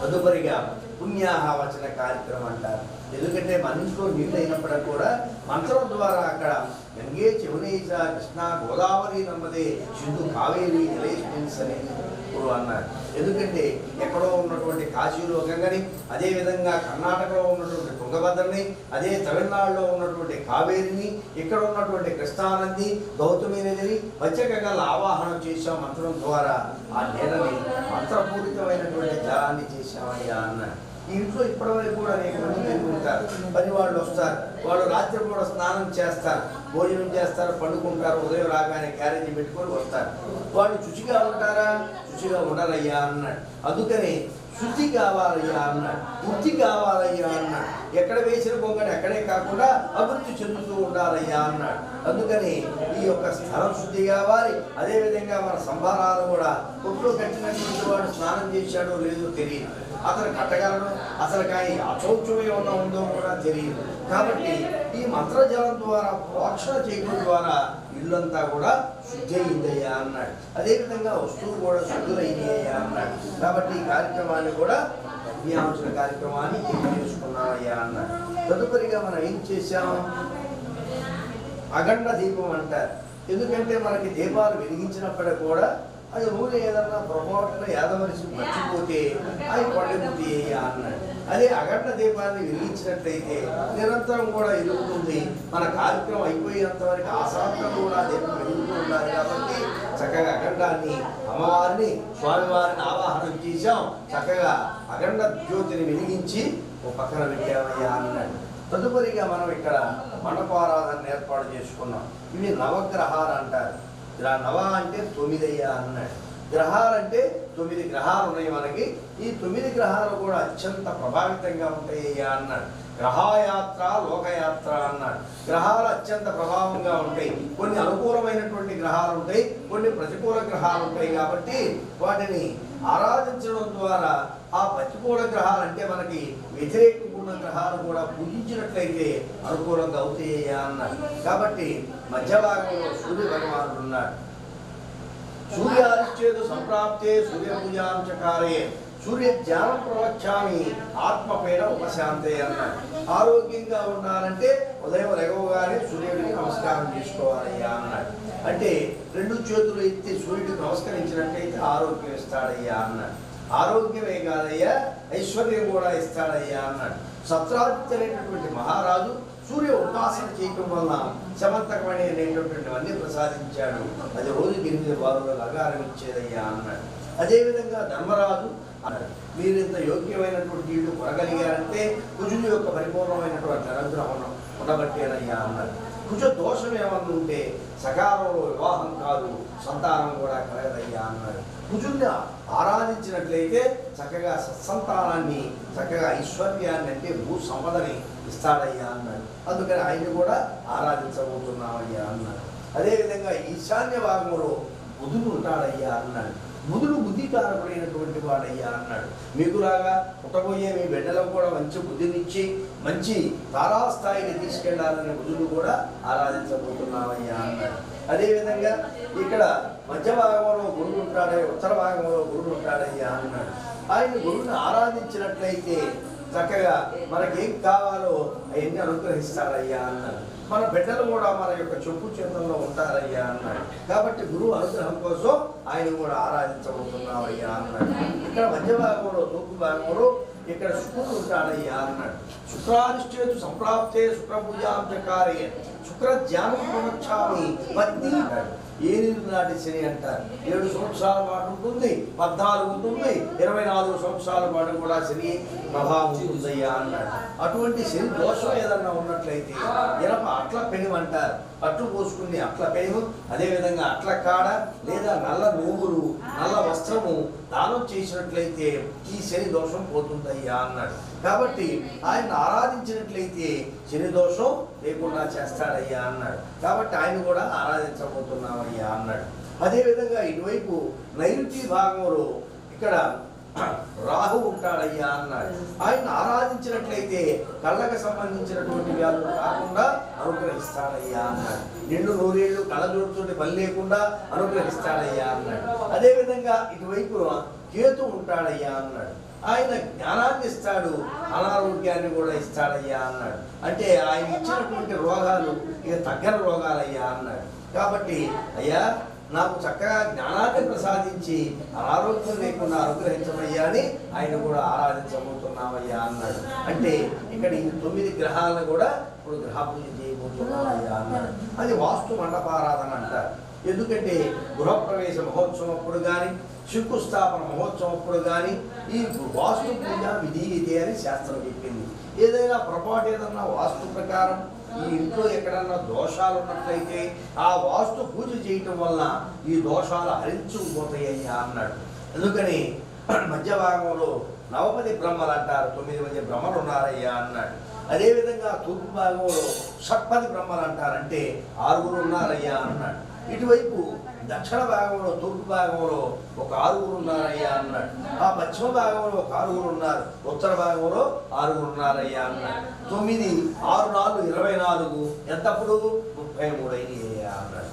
తదుపరిగా పుణ్యాహవచన కార్యక్రమం అంటారు. ఎందుకంటే మన ఇంట్లో నీళ్ళు అయినప్పటికీ కూడా మంత్రం ద్వారా అక్కడ గంగే చమునేశ కృష్ణ గోదావరి నమ్మదే సింధు కావేరి జలేష్మిన్స్ అని ఇప్పుడు అన్నారు. ఎందుకంటే ఎక్కడో ఉన్నటువంటి కాశీలో గంగని, అదేవిధంగా కర్ణాటకలో ఉన్నటువంటి తుంగభద్రని, అదే తమిళనాడులో ఉన్నటువంటి కావేరిని, ఇక్కడ ఉన్నటువంటి కృష్ణానంది గౌతమి నదిని మత్స్యగంగల ఆవాహనం చేశాం మంత్రం ద్వారా. ఆ నీళ్ళని మంత్రపూరితమైనటువంటి జలాన్ని చేశామయ్యా అన్నారు. ఈ ఇంట్లో ఇప్పటివరకు కూడా అనేక మంది పెరుగుతారు, పని వాళ్ళు వస్తారు, వాళ్ళు రాత్రి కూడా స్నానం చేస్తారు, భోజనం చేస్తారు, పండుకుంటారు, ఉదయం రాగానే క్యారేజీ పెట్టుకొని వస్తారు. వాళ్ళు శుచిగా ఉంటారా? శుచిగా ఉండరయ్యా అన్నాడు. అందుకని శుద్ధి కావాలయ్యా అన్నాడు, వృద్ధి కావాలయ్యా అన్నాడు. ఎక్కడ వేసిన కొంగని అక్కడే కాకుండా అభివృద్ధి చెందుతూ ఉండాలయ్యా అన్నాడు. అందుకని ఈ యొక్క స్థలం శుద్ధి కావాలి. అదేవిధంగా మన సంభారాలు కూడా కొట్లో కట్టినటువంటి వాడు స్నానం చేశాడో లేదో తెలియదు, అతను కట్టగలడు, అసలు కానీ అచౌచం ఏమన్నా ఉందో కూడా తెలియదు. కాబట్టి ఈ మంత్రజలం ద్వారా ప్రోక్షణ చేయడం ద్వారా ఇల్లంతా కూడా శుద్ధి అయిందయ్యా అన్నాడు. అదేవిధంగా వస్తువులు కూడా శుద్ధులయ్యాయ్యా అన్నాడు. కాబట్టి ఈ కార్యక్రమాన్ని కూడా అభ్యాసన కార్యక్రమాన్ని చేసుకున్నామయ్యా అన్నాడు. తదుపరిగా మనం ఏం చేశాం? అఖండ దీపం అంటారు. ఎందుకంటే మనకి దీపాలు వెలిగించినప్పటికీ కూడా అది ఊరు ఏదన్నా పొరపాటున యాదవరిసి మర్చిపోతే అవి కొండెత్తి అన్నాడు. అదే అఖండ దీపాన్ని వెలిగించినట్లయితే నిరంతరం కూడా ఎదుగుతుంది. మన కార్యక్రమం అయిపోయేంత వరకు ఆశాంతం కూడా దీపం వెలుగుతూ ఉండాలి. కాబట్టి చక్కగా అఖండాన్ని అమ్మవారిని స్వామివారిని ఆవాహనం చేశాం. చక్కగా అఖండ జ్యోతిని వెలిగించి ఓ పక్కన పెట్టామయ్యా అన్నాడు. తదుపరిగా మనం ఇక్కడ మండపారాధన ఏర్పాటు చేసుకున్నాం. ఇవి నవగ్రహాలు అంటారు. ఇలా నవ అంటే 9 అయ్యా అన్నాడు. గ్రహాలంటే 9 గ్రహాలు ఉన్నాయి మనకి. ఈ 9 గ్రహాలు కూడా అత్యంత ప్రభావితంగా ఉంటాయ్యా అన్నాడు. గ్రహయాత్ర లోకయాత్ర అన్నాడు. గ్రహాలు అత్యంత ప్రభావంగా ఉంటాయి. కొన్ని అనుకూలమైనటువంటి గ్రహాలు ఉంటాయి, కొన్ని ప్రతికూల గ్రహాలు ఉంటాయి. కాబట్టి వాటిని ఆరాధించడం ద్వారా ఆ ప్రతికూల గ్రహాలు అంటే మనకి వ్యతిరేకంగా ఉన్న గ్రహాలు కూడా పూజించినట్లయితే అనుకూలంగా అవుతాయ్యా అన్నాడు. కాబట్టి మధ్య భాగంలో సూర్య భగవానుడు ఉన్నాడు. సూర్యారిచ్చేదు సంప్రాప్తే సూర్య పూజాంచకారే సూర్య ధ్యానం ప్రవచ్చామి ఆత్మపేడ ఉపశాంతే అన్నాడు. ఆరోగ్యంగా ఉండాలంటే ఉదయం లెగవగానే సూర్యుడికి నమస్కారం చేసుకోవాలయ్యా అన్నాడు. అంటే 2 చేతులు ఎత్తి సూర్యుడికి నమస్కరించినట్టయితే ఆరోగ్యం ఇస్తాడయ్యా అన్నాడు. ఆరోగ్యమే కాదయ్యా ఐశ్వర్యం కూడా ఇస్తాడయ్యా అన్నాడు. సత్రాజిత్ అనేటటువంటి మహారాజు సూర్య ఉపాసన చేయటం వల్ల శమంతకమణి అనేటటువంటివన్నీ ప్రసాదించాడు. అది రోజుకి 8 బారులు అగారం ఇచ్చేదయ్యా అన్నాడు. అదేవిధంగా ధర్మరాజు అన్నాడు, మీరు ఇంత యోగ్యమైనటువంటి ఇల్లు కొనగలిగారంటే కుజుని యొక్క పరిపూర్ణమైనటువంటి అనుగ్రహం ఉండబట్టేనయ్యా అన్నాడు. కుజ దోషం ఏమన్నా ఉంటే సకాలంలో వివాహం కాదు, సంతానం కూడా కలగదయ్యా అన్నాడు. కుజుని ఆరాధించినట్లయితే చక్కగా సత్సంతానాన్ని, చక్కగా ఐశ్వర్యాన్ని అంటే భూ సంపదని ఇస్తాడయ్యా అన్నాడు. అందుకని ఆయన్ని కూడా ఆరాధించబోతున్నామయ్యా అన్నాడు. అదేవిధంగా ఈశాన్య భాగంలో బుధుడు ఉంటాడయ్యా అన్నాడు. బుధుడు బుద్ధికారకుడైనటువంటి వాడయ్యా అన్నాడు. మీకులాగా పుట్టబోయే మీ బిడ్డలకు కూడా మంచి బుద్ధినిచ్చి మంచి తారాస్థాయిని తీసుకెళ్లాలని బుధుడు కూడా ఆరాధించబోతున్నామయ్యా అన్నాడు. అదేవిధంగా ఇక్కడ మధ్య భాగంలో గురుడు ఉంటాడయ్యా, ఉత్తర భాగంలో గురుడు ఉంటాడయ్యా అన్నాడు. ఆయన గురువుని ఆరాధించినట్లయితే చక్కగా మనకేం కావాలో అవన్నీ అనుగ్రహిస్తాడయ్యా అన్నాడు. మన బిడ్డలు కూడా మన యొక్క చెప్పు చేతుల్లో ఉంటారయ్యా అన్నాడు. కాబట్టి గురువు అనుగ్రహం కోసం ఆయన కూడా ఆరాధించబోతున్నామయ్యా అన్నాడు. ఇక్కడ మధ్య భాగంలో, తూర్పు భాగంలో ఇక్కడ శుక్రుడు ఉంటాడయ్యా అన్నాడు. శుక్రానిశ్చేతు సంప్రాప్తే శుక్రపూజాం చకారే శుక్ర ధ్యానం ప్రవక్ష్యామి పత్ని అంటాడు. 8 నాటి శని అంటారు. 7 సంవత్సరాల పాటు ఉంటుంది, 14 ఉంటుంది, 24 సంవత్సరాల పాటు కూడా శని ప్రభావం ఉంటుందయ్యా అన్నాడు. అటువంటి శని దోషం ఏదన్నా ఉన్నట్లయితే ఇనప అట్ల పెనుము అంటారు. అట్లు పోసుకుని అట్ల పెనుము, అదేవిధంగా అట్ల కాడ లేదా నల్ల నూగులు, నల్ల వస్త్రము దానం చేసినట్లయితే ఈ శని దోషం పోతుందయ్యా అన్నాడు. కాబట్టి ఆయన ఆరాధించినట్లయితే శని దోషం లేకుండా చేస్తాడయ్యా అన్నాడు. కాబట్టి ఆయన కూడా ఆరాధించబోతున్నామయ్యా అన్నాడు. అదేవిధంగా ఇటువైపు నైరుతి భాగంలో ఇక్కడ రాహు ఉంటాడయ్యా అన్నాడు. ఆయన ఆరాధించినట్లయితే కళ్ళకు సంబంధించినటువంటి వ్యాధులు కాకుండా అనుగ్రహిస్తాడయ్యా అన్నాడు. నిండు నూరేళ్లు కళ్ళజోడుతోటి పని లేకుండా అనుగ్రహిస్తాడయ్యా అన్నాడు. అదేవిధంగా ఇటువైపు కేతు ఉంటాడయ్యా అన్నాడు. ఆయన జ్ఞానాన్ని ఇస్తాడు, అనారోగ్యాన్ని కూడా ఇస్తాడయ్యా అన్నాడు. అంటే ఆయన ఇచ్చినటువంటి రోగాలు ఇక తగ్గని రోగాలయ్యా అన్నాడు. కాబట్టి అయ్యా నాకు చక్కగా జ్ఞానాన్ని ప్రసాదించి అనారోగ్యం లేకుండా అనుగ్రహించమయ్యా అని ఆయన కూడా ఆరాధించబోతున్నామయ్యా అన్నాడు. అంటే ఇక్కడ ఈ 9 గ్రహాలను కూడా ఇప్పుడు గ్రహ పూజ చేయబోతున్నామయ్యా అన్నాడు. అది వాస్తు మండపారాధన అంటారు. ఎందుకంటే గృహప్రవేశ మహోత్సవం అప్పుడు కానీ, శంకుస్థాపన మహోత్సవం అప్పుడు కానీ ఈ వాస్తు పూజ విధి ఇది అని శాస్త్రం చెప్పింది. ఏదైనా పొరపాటు ఏదన్నా వాస్తు ప్రకారం ఈ ఇంట్లో ఎక్కడన్నా దోషాలు ఉన్నట్లయితే ఆ వాస్తు పూజ చేయటం వల్ల ఈ దోషాలు హరించుకుపోతాయ్యా అన్నాడు. అందుకని మధ్య భాగంలో నవపది బ్రహ్మలు అంటారు, 9 మంది బ్రహ్మలు ఉన్నారయ్యా అన్నాడు. అదేవిధంగా తూర్పు భాగంలో షట్పది బ్రహ్మలు అంటారంటే 6 ఉన్నారయ్యా అన్నాడు. ఇటువైపు దక్షిణ భాగంలో, తూర్పు భాగంలో ఒక 6 ఉన్నారయ్యా అన్నాడు. ఆ పశ్చిమ భాగంలో ఒక 6 ఉన్నారు, ఉత్తర భాగంలో 6 ఉన్నారయ్యా అన్నాడు. 9, 6, 4, 24 ఎంతప్పుడు 33 అయ్యా అన్నాడు.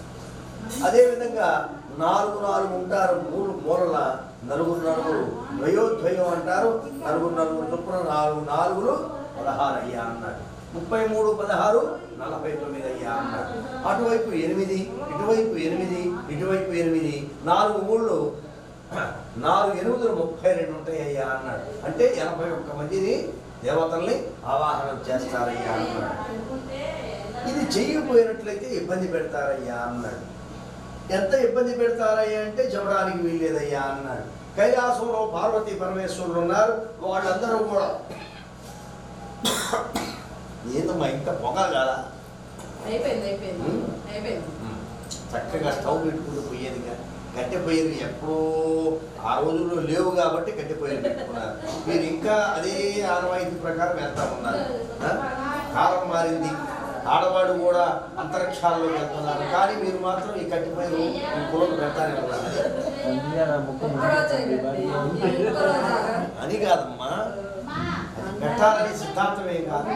అదేవిధంగా 4 ఉంటారు, 3 మూలల 4 ద్వయోద్వయం అంటారు. 4 చొప్పున 4 16 అయ్యా అన్నాడు. 33, 16, 49 అయ్యా అన్నాడు. అటువైపు 8, ఇటువైపు 8, ఇటువైపు 8, 4 3, 4 8, 32 ఉంటాయ్యా అన్నాడు. అంటే 81 మందిని దేవతల్ని ఆవాహనం చేస్తారయ్యా అన్నాడు. ఇది చెయ్యకపోయినట్లయితే ఇబ్బంది పెడతారయ్యా అన్నాడు. ఎంత ఇబ్బంది పెడతారయ్యా అంటే చెప్పడానికి వీల్లేదయ్యా అన్నాడు. కైలాసంలో పార్వతీ పరమేశ్వరులు ఉన్నారు. వాళ్ళందరూ కూడా ఏదమ్మా ఇంత పొగ కదా, చక్కగా స్టవ్ పెట్టుకుంటూ పోయేదిగా. కట్టె పొయ్యిలు ఎప్పుడో ఆ రోజుల్లో లేవు కాబట్టి కట్టె పొయ్యిలు పెట్టుకున్నారు. మీరు ఇంకా అదే ఆనవాయితీ ప్రకారం వెళ్తా ఉన్నారు. కాలం మారింది, ఆడవాడు కూడా అంతరిక్షాల్లో వెళ్తున్నారు, కానీ మీరు మాత్రం ఈ కట్టె పొయ్యిలు ఈ కులం పెడతానే ఉన్నారు. అని కాదమ్మా, పెట్టాలని సిద్ధాంతమే కాదు,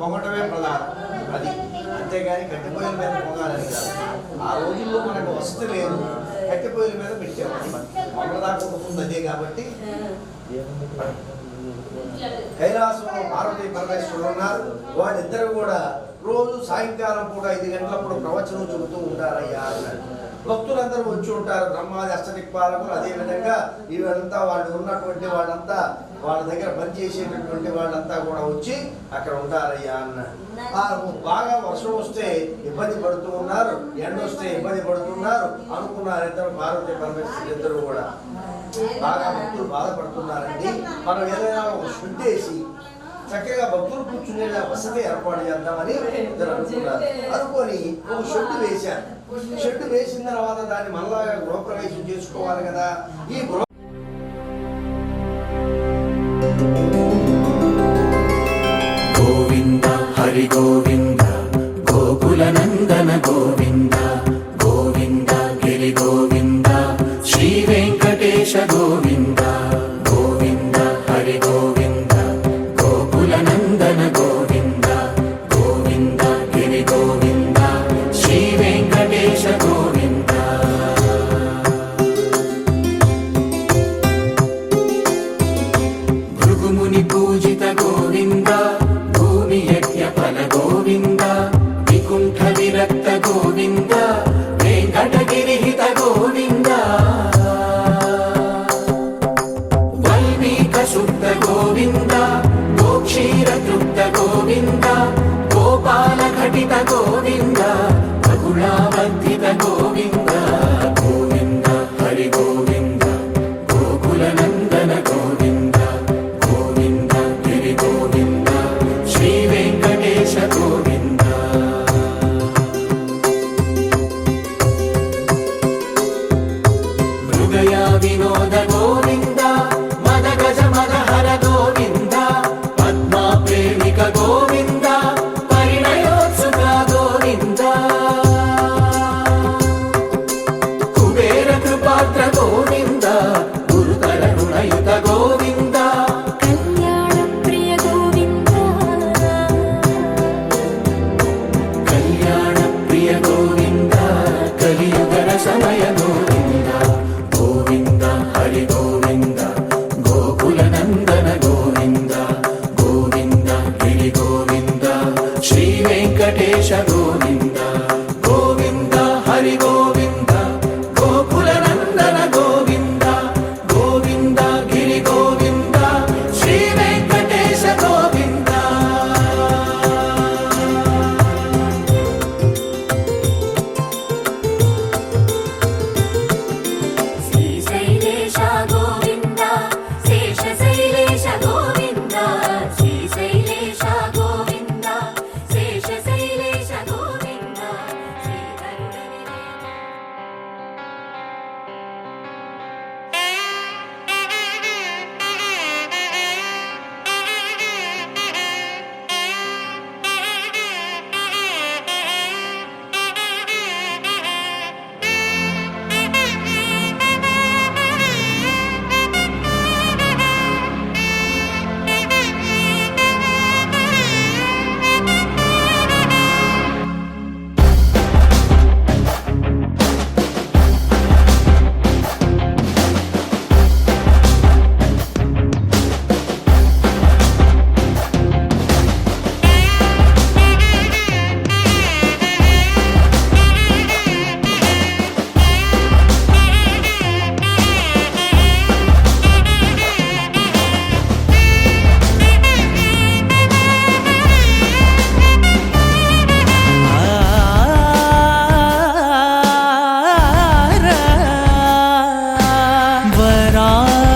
పొంగటమే ప్రధానం. అది అంతేగాని కట్టెపొయ్యిల మీద పొంగాలని కాదు. ఆ రోజుల్లో మనకు వసతి లేదు, కట్టెపొయ్యిల మీద పెట్టేవాడు. మొదలదాకా ఉంటుంది అదే. కాబట్టి కైలాసంలో పార్వతీ పరమేశ్వరులు ఉన్నారు. వాళ్ళిద్దరు కూడా రోజు సాయంకాలం పూట 5 గంటలప్పుడు ప్రవచనం చెబుతూ ఉంటారయ్యా అన్నాడు. భక్తులందరూ వచ్చి ఉంటారు, బ్రహ్మాది అష్టదిక్పాలకులు. అదేవిధంగా ఇవంతా వాళ్ళు ఉన్నటువంటి వాళ్ళంతా, వాళ్ళ దగ్గర పనిచేసేటటువంటి వాళ్ళంతా కూడా వచ్చి అక్కడ ఉంటారయ్యా అన్నాడు. బాగా వర్షం వస్తే ఇబ్బంది పడుతూ ఉన్నారు, ఎండ వస్తే ఇబ్బంది పడుతున్నారు అనుకున్నారు ఇద్దరు, పార్వతీ పరమేశ్వరులు ఇద్దరు కూడా. బాగా భక్తులు బాధపడుతున్నారండి, మనం ఏదైనా ఒక షుడ్ వేసి చక్కగా భక్తులు కూర్చునేలా వసతి ఏర్పాటు చేద్దామని ఇద్దరు అనుకున్నారు. అనుకొని ఒక షెడ్ వేశారు. షెడ్ వేసిన తర్వాత దాన్ని మళ్ళా గృహప్రవేశం చేసుకోవాలి కదా. ఈ గృహ గోవింద హరి గోవింద గోకుల నందన గోవింద గోవింద గిరి గోవింద శ్రీ వెంకటేశ గోవింద గోవింద హరి గోవింద గోకుల నందన గోవింద గోవింద గిరి గోవింద శ్రీ వెంకటేశ గోవింద భృగుముని పూజిత గోవింద భూమి యజ్ఞ ఫల గోవింద వికుంఠ విరక్త గోవింద వెంకటగిరిహిత గోవింద వల్మీక శుద్ధ గోవింద గోక్షీర తృప్త గోవింద గోపాల ఘటిత గోవింద బహుళావర్ధిత గోవింద గోవింద హరి గోవింద గోకుల నందన గోవింద గోవింద గిరి గోవింద శ్రీ వెంకటేశ గోవింద మృగయ వినోద గోవింద మద గజ మద హర గోవింద పద్మా ప్రేమిక గోవింద పరిణయోత్సుక గోవింద కుబేర కృపాత్ర గోవింద గురుతర రుణయుత గోవింద కళ్యాణ ప్రియ గోవింద కళ్యాణ ప్రియ గోవింద కలియుగ సమయ గోవింద గోవింద హరి గోవింద గోకుల నందన గోవింద గోవింద గిరి గోవింద శ్రీ వెంకటేశ గోవింద గోవింద హరి గోవింద గోకుల నందన గోవింద గోవింద గిరి గోవింద శ్రీ వెంకటేశ గోవింద శ్రీశైలేశ గోవింద శేషశైలేశ గోవింద శ్రీశైలేశ గోవింద శేషశైలేశ గోవింద శ్రీధరుడ వినయ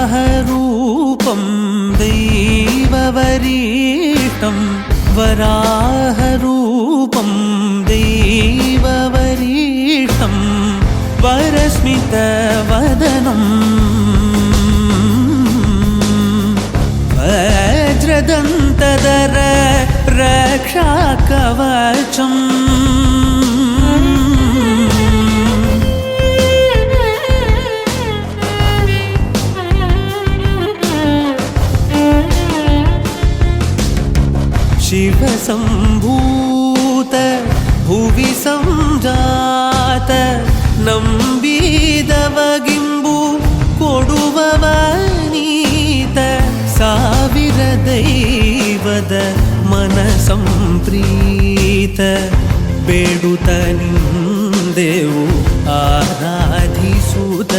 वराहरूपं दैववरीष्टं वराहरूपं दैववरीष्टं वरस्मितवदनं वज्रदन्तधर रक्षाकवचम् शिवसम्भूत भुवि संजात ನಂಬಿದವಗಿಂಬು ಕೊಡುವವನೀತ ಸಾವಿರ ದೈವದ ಮನ ಸಂಪ್ರೀತ ಬೇಡುತ್ತ ನಿಂದೆವು ಆರಾಧಿಸುತ್ತ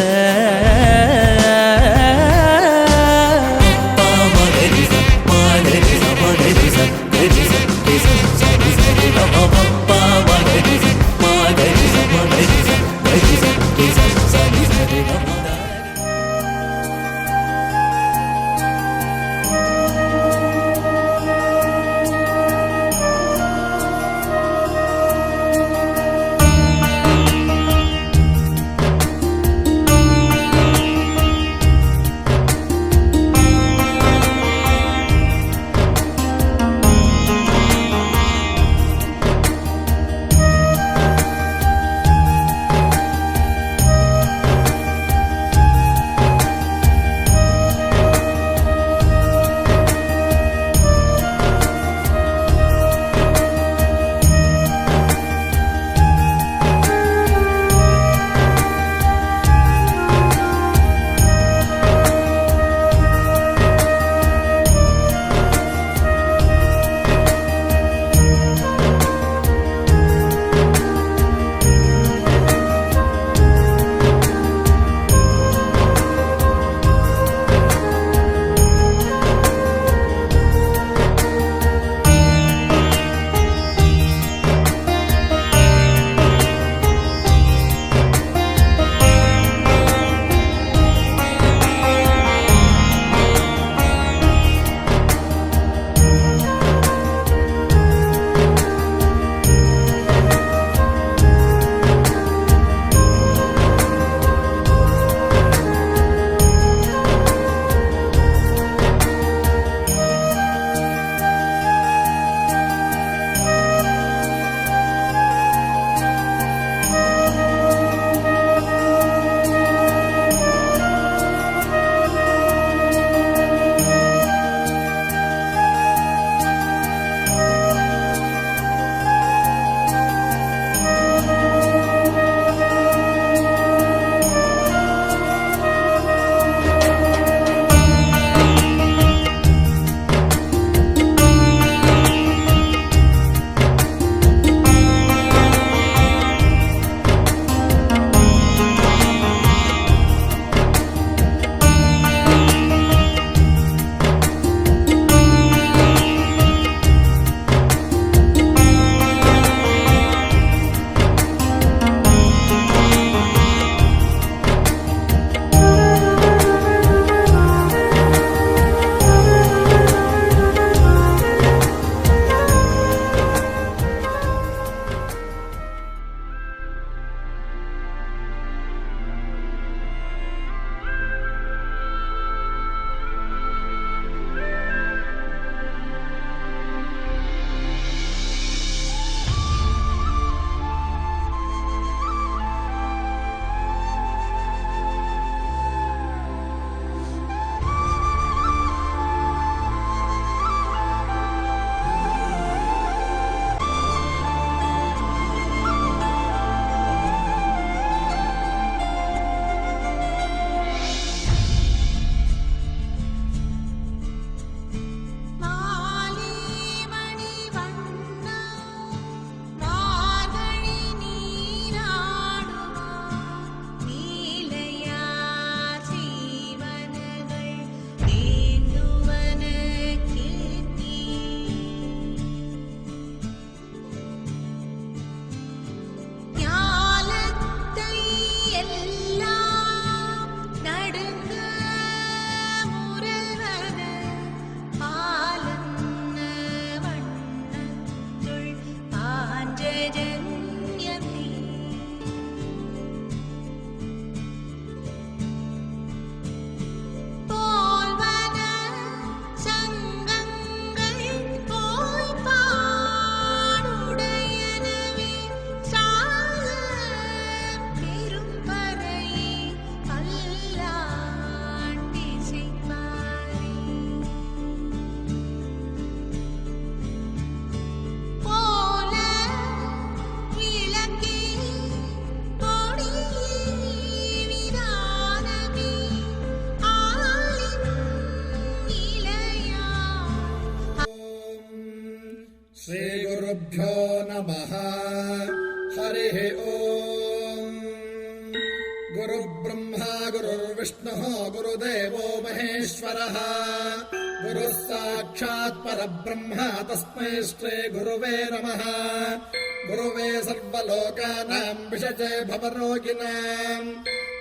श्रीगुरुभ्यो नमः। हरिः ओम्। गुरुब्रह्मा गुरुर्विष्णुः गुरुदेवो महेश्वरः गुरुः साक्षात् परब्रह्म तस्मै श्रीगुरुवे नमः। गुरुवे सर्वलोकानां विषजे भवरोगिणां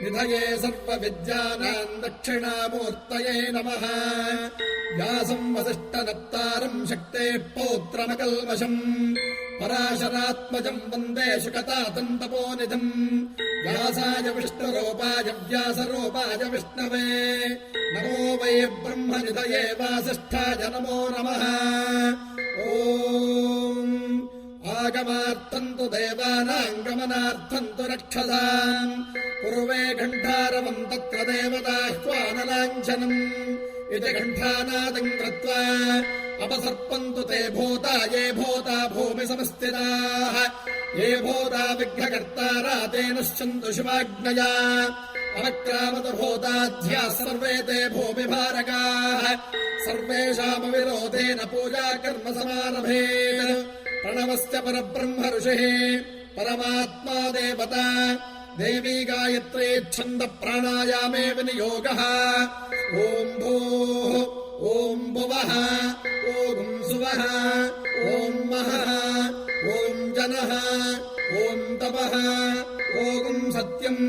निधये सर्वविद्यानां दक्षिणामूर्तये नमः। व्यासं वसिष्ठनप्तारं शक्तेः पौत्रमकल्मषम् पराशरात्मजं वन्दे शुकतातन्तपोनिधिम्। व्यासाय विष्णुरूपाय व्यासरूपाय विष्णवे नमो वै ब्रह्मनिधये वासिष्ठाय नमो नमः। ॐ आगमार्थं तु देवानां गमनार्थं तु रक्षसाम् कुर्वे घण्टारवं तत्र देवताह्वानलाञ्छनम् इति घण्टानादं कृत्वा अपसर्पन्तु ते भूता ये भूता भूमिसंस्थिताः ये भूता विघ्नकर्तारा ते नश्यन्तु शिवाज्ञया अवक्रामतु भूताध्याः सर्वे ते भूमिभारकाः सर्वेषामविरोधेन पूजा कर्म समारभेत्। प्रणवस्य परब्रह्म ऋषिः परमात्मा देवता देवी गायत्री छन्द प्राणायामे विनियोगः। ॐ भूः ॐ भुवः ॐ सुवः ॐ महः ॐ जनः ॐ तपः ॐ सत्यम्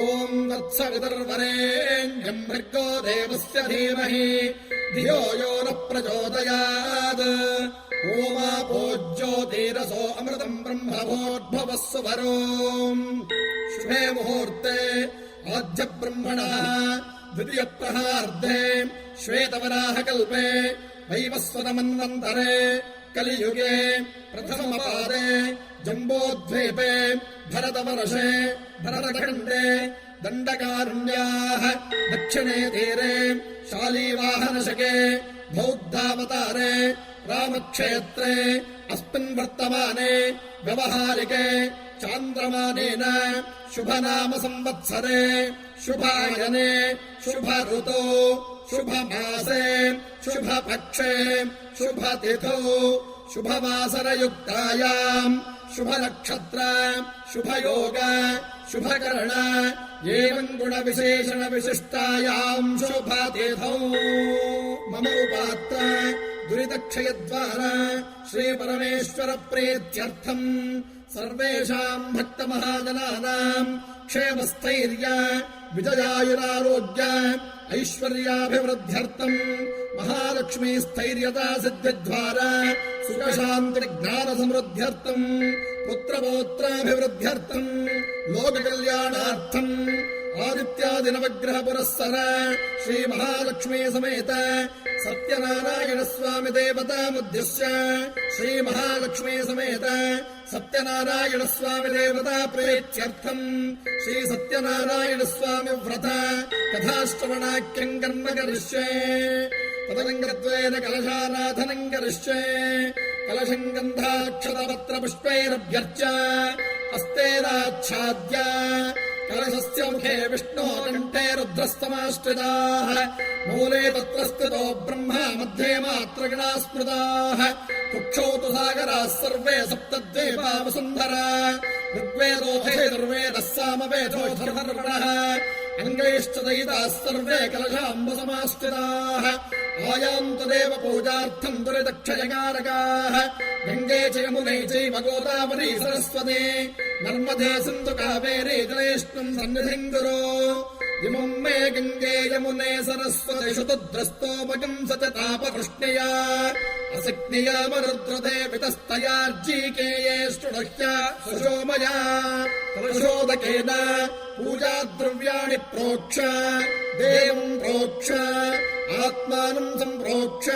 ॐ वत्सवितुर्वरेण्यं भर्गो देवस्य धीमहि धियो यो न प्रचोदयात्। ओमापो ज्योतिरसो अमृतम् ब्रह्मभोद्भवः सुवरो। शुभे मुहूर्ते आद्य ब्रह्मणः द्वितीयप्रहार्धे श्वेतवराहकल्पे वैवस्वतमन्वन्तरे कलियुगे प्रथमपादे जम्बोद्वीपे भरतवर्षे भरतखण्डे दण्डकारण्याः दक्षिणे तीरे शालीवाहनशके बौद्धावतारे रामक्षेत्रे अस्मिन् वर्तमाने व्यवहारिके चान्द्रमानेन शुभनाम संवत्सरे शुभायने शुभऋतौ शुभमासे शुभपक्षे शुभतिथौ शुभवासरयुक्तायाम् शुभनक्षत्र शुभयोग शुभकर्ण एवं गुणविशेषणविशिष्टायाम् शुभतिथौ मम उपात्त दुरितक्षयद्वारा श्रीपरमेश्वरप्रीत्यर्थम् सर्वेषाम् भक्तमहाजनानाम् क्षेमस्थैर्य विजयायुरारोग्य ऐश्वर्याभिवृद्ध्यर्थम् महालक्ष्मीस्थैर्यता सिद्धिद्वारा सुखशान्तिज्ञानसमृद्ध्यर्थम् पुत्रपौत्राभिवृद्ध्यर्थम् लोककल्याणार्थम् आदित्यादिनवग्रह पुरस्सर श्रीमहालक्ष्मी समेत सत्यनारायणस्वामि देवतामुद्दिश्य श्रीमहालक्ष्मी समेत सत्यनारायणस्वामि देवता प्रीत्यर्थम् श्रीसत्यनारायणस्वामि व्रत कथाश्रवणाख्यम् कर्म करिष्ये। पदलिङ्गत्वेन कलशाराधनम् करिष्ये। कलशम् गन्धाक्षतपत्रपुष्पैरभ्यर्च्य हस्तेनाच्छाद्य कलशस्य मुखे विष्णोः कण्ठे रुद्रस्तमाश्रिताः मूले तत्र स्थितो ब्रह्मा मध्ये मात्रगणाः स्मृताः कुक्षौ तु सागराः सर्वे सप्तद्वीपा वसुन्धरा ऋग्वेदोऽथर्ववेदः सामवेदोऽथर्वणः अङ्गैश्च दयिताः सर्वे कलशाम्बुसमाश्रिताः आयान्तु देव पूजार्थम् दुरितक्षयकारकाः गङ्गे च यमुने चैव गोदावरी सरस्वती नर्मदे सिन्धु कावेरी जलेष्णुम् सन्निधिम् कुरु। इमम् मे गङ्गे यमुने सरस्वती शुतुद्रस्तोपगम् स च तापकृष्णया असिक्निया मरुद्रते वितस्तयार्जीकेये शृणुह्य सुशोमया कलशोदकेन पूजाद्रव्याणि प्रोक्ष देवम् प्रोक्ष आत्मानम् सम्प्रोक्ष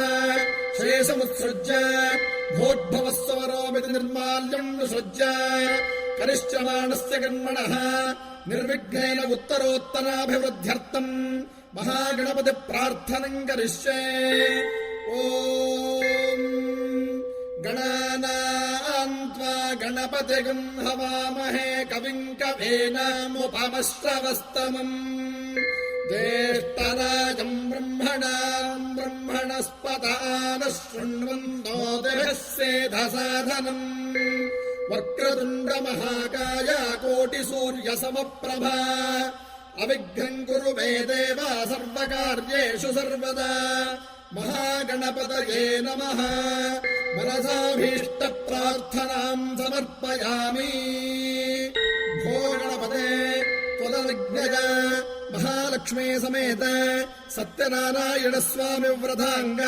शेषमुत्सृज्य भोद्भवस्वरोमिति निर्माल्यम् विसृज्य करिष्यमाणस्य कर्मणः निर्विघ्नेन उत्तरोत्तराभिवृद्ध्यर्थम् महागणपतिप्रार्थनम् करिष्ये। ॐ गणानाम् त्वा गणपतिगम् हवामहे कविम् कवीनामुपमश्रवस्तमम् ज्येष्ठराजम् ब्रह्मणाम् ब्रह्मणस्पता नः शृण्वन्तो दिवः सेधा साधनम् वक्रतुण्डमहाकाय कोटिसूर्यसमप्रभा अविघ्नं कुरु मे देव सर्वकार्येषु सर्वदा महागणपतये नमः मनसाभीष्टप्रार्थनां समर्पयामि भो गणपते त्वदनुज्ञया महालक्ष्मी समेत सत्यनारायण स्वामी व्रतांग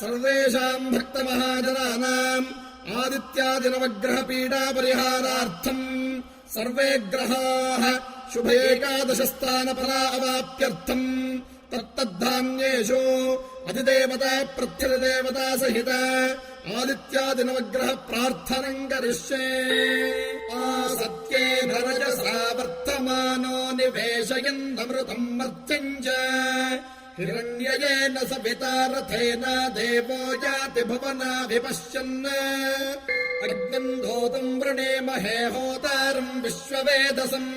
सर्वेषां भक्तमहाजनानाम् आदित्यादिनवग्रह पीडा परिहारार्थम् सर्वे ग्रहाः शुभ एकादशस्थानफला अवाप्यर्थम् तत्तद्धान्येषु अधिदेवता प्रत्यधिदेवता सहित आदित्यादिनवग्रह प्रार्थनम् करिष्ये आसत्येन रजसा वर्तमानो निवेशयन्नमृतम् मर्त्यम् च हिरण्ययेन सविता रथेन देवो याति भुवना विपश्यन् अग्निम् धोतम् वृणेमहे होतारम् विश्ववेदसम्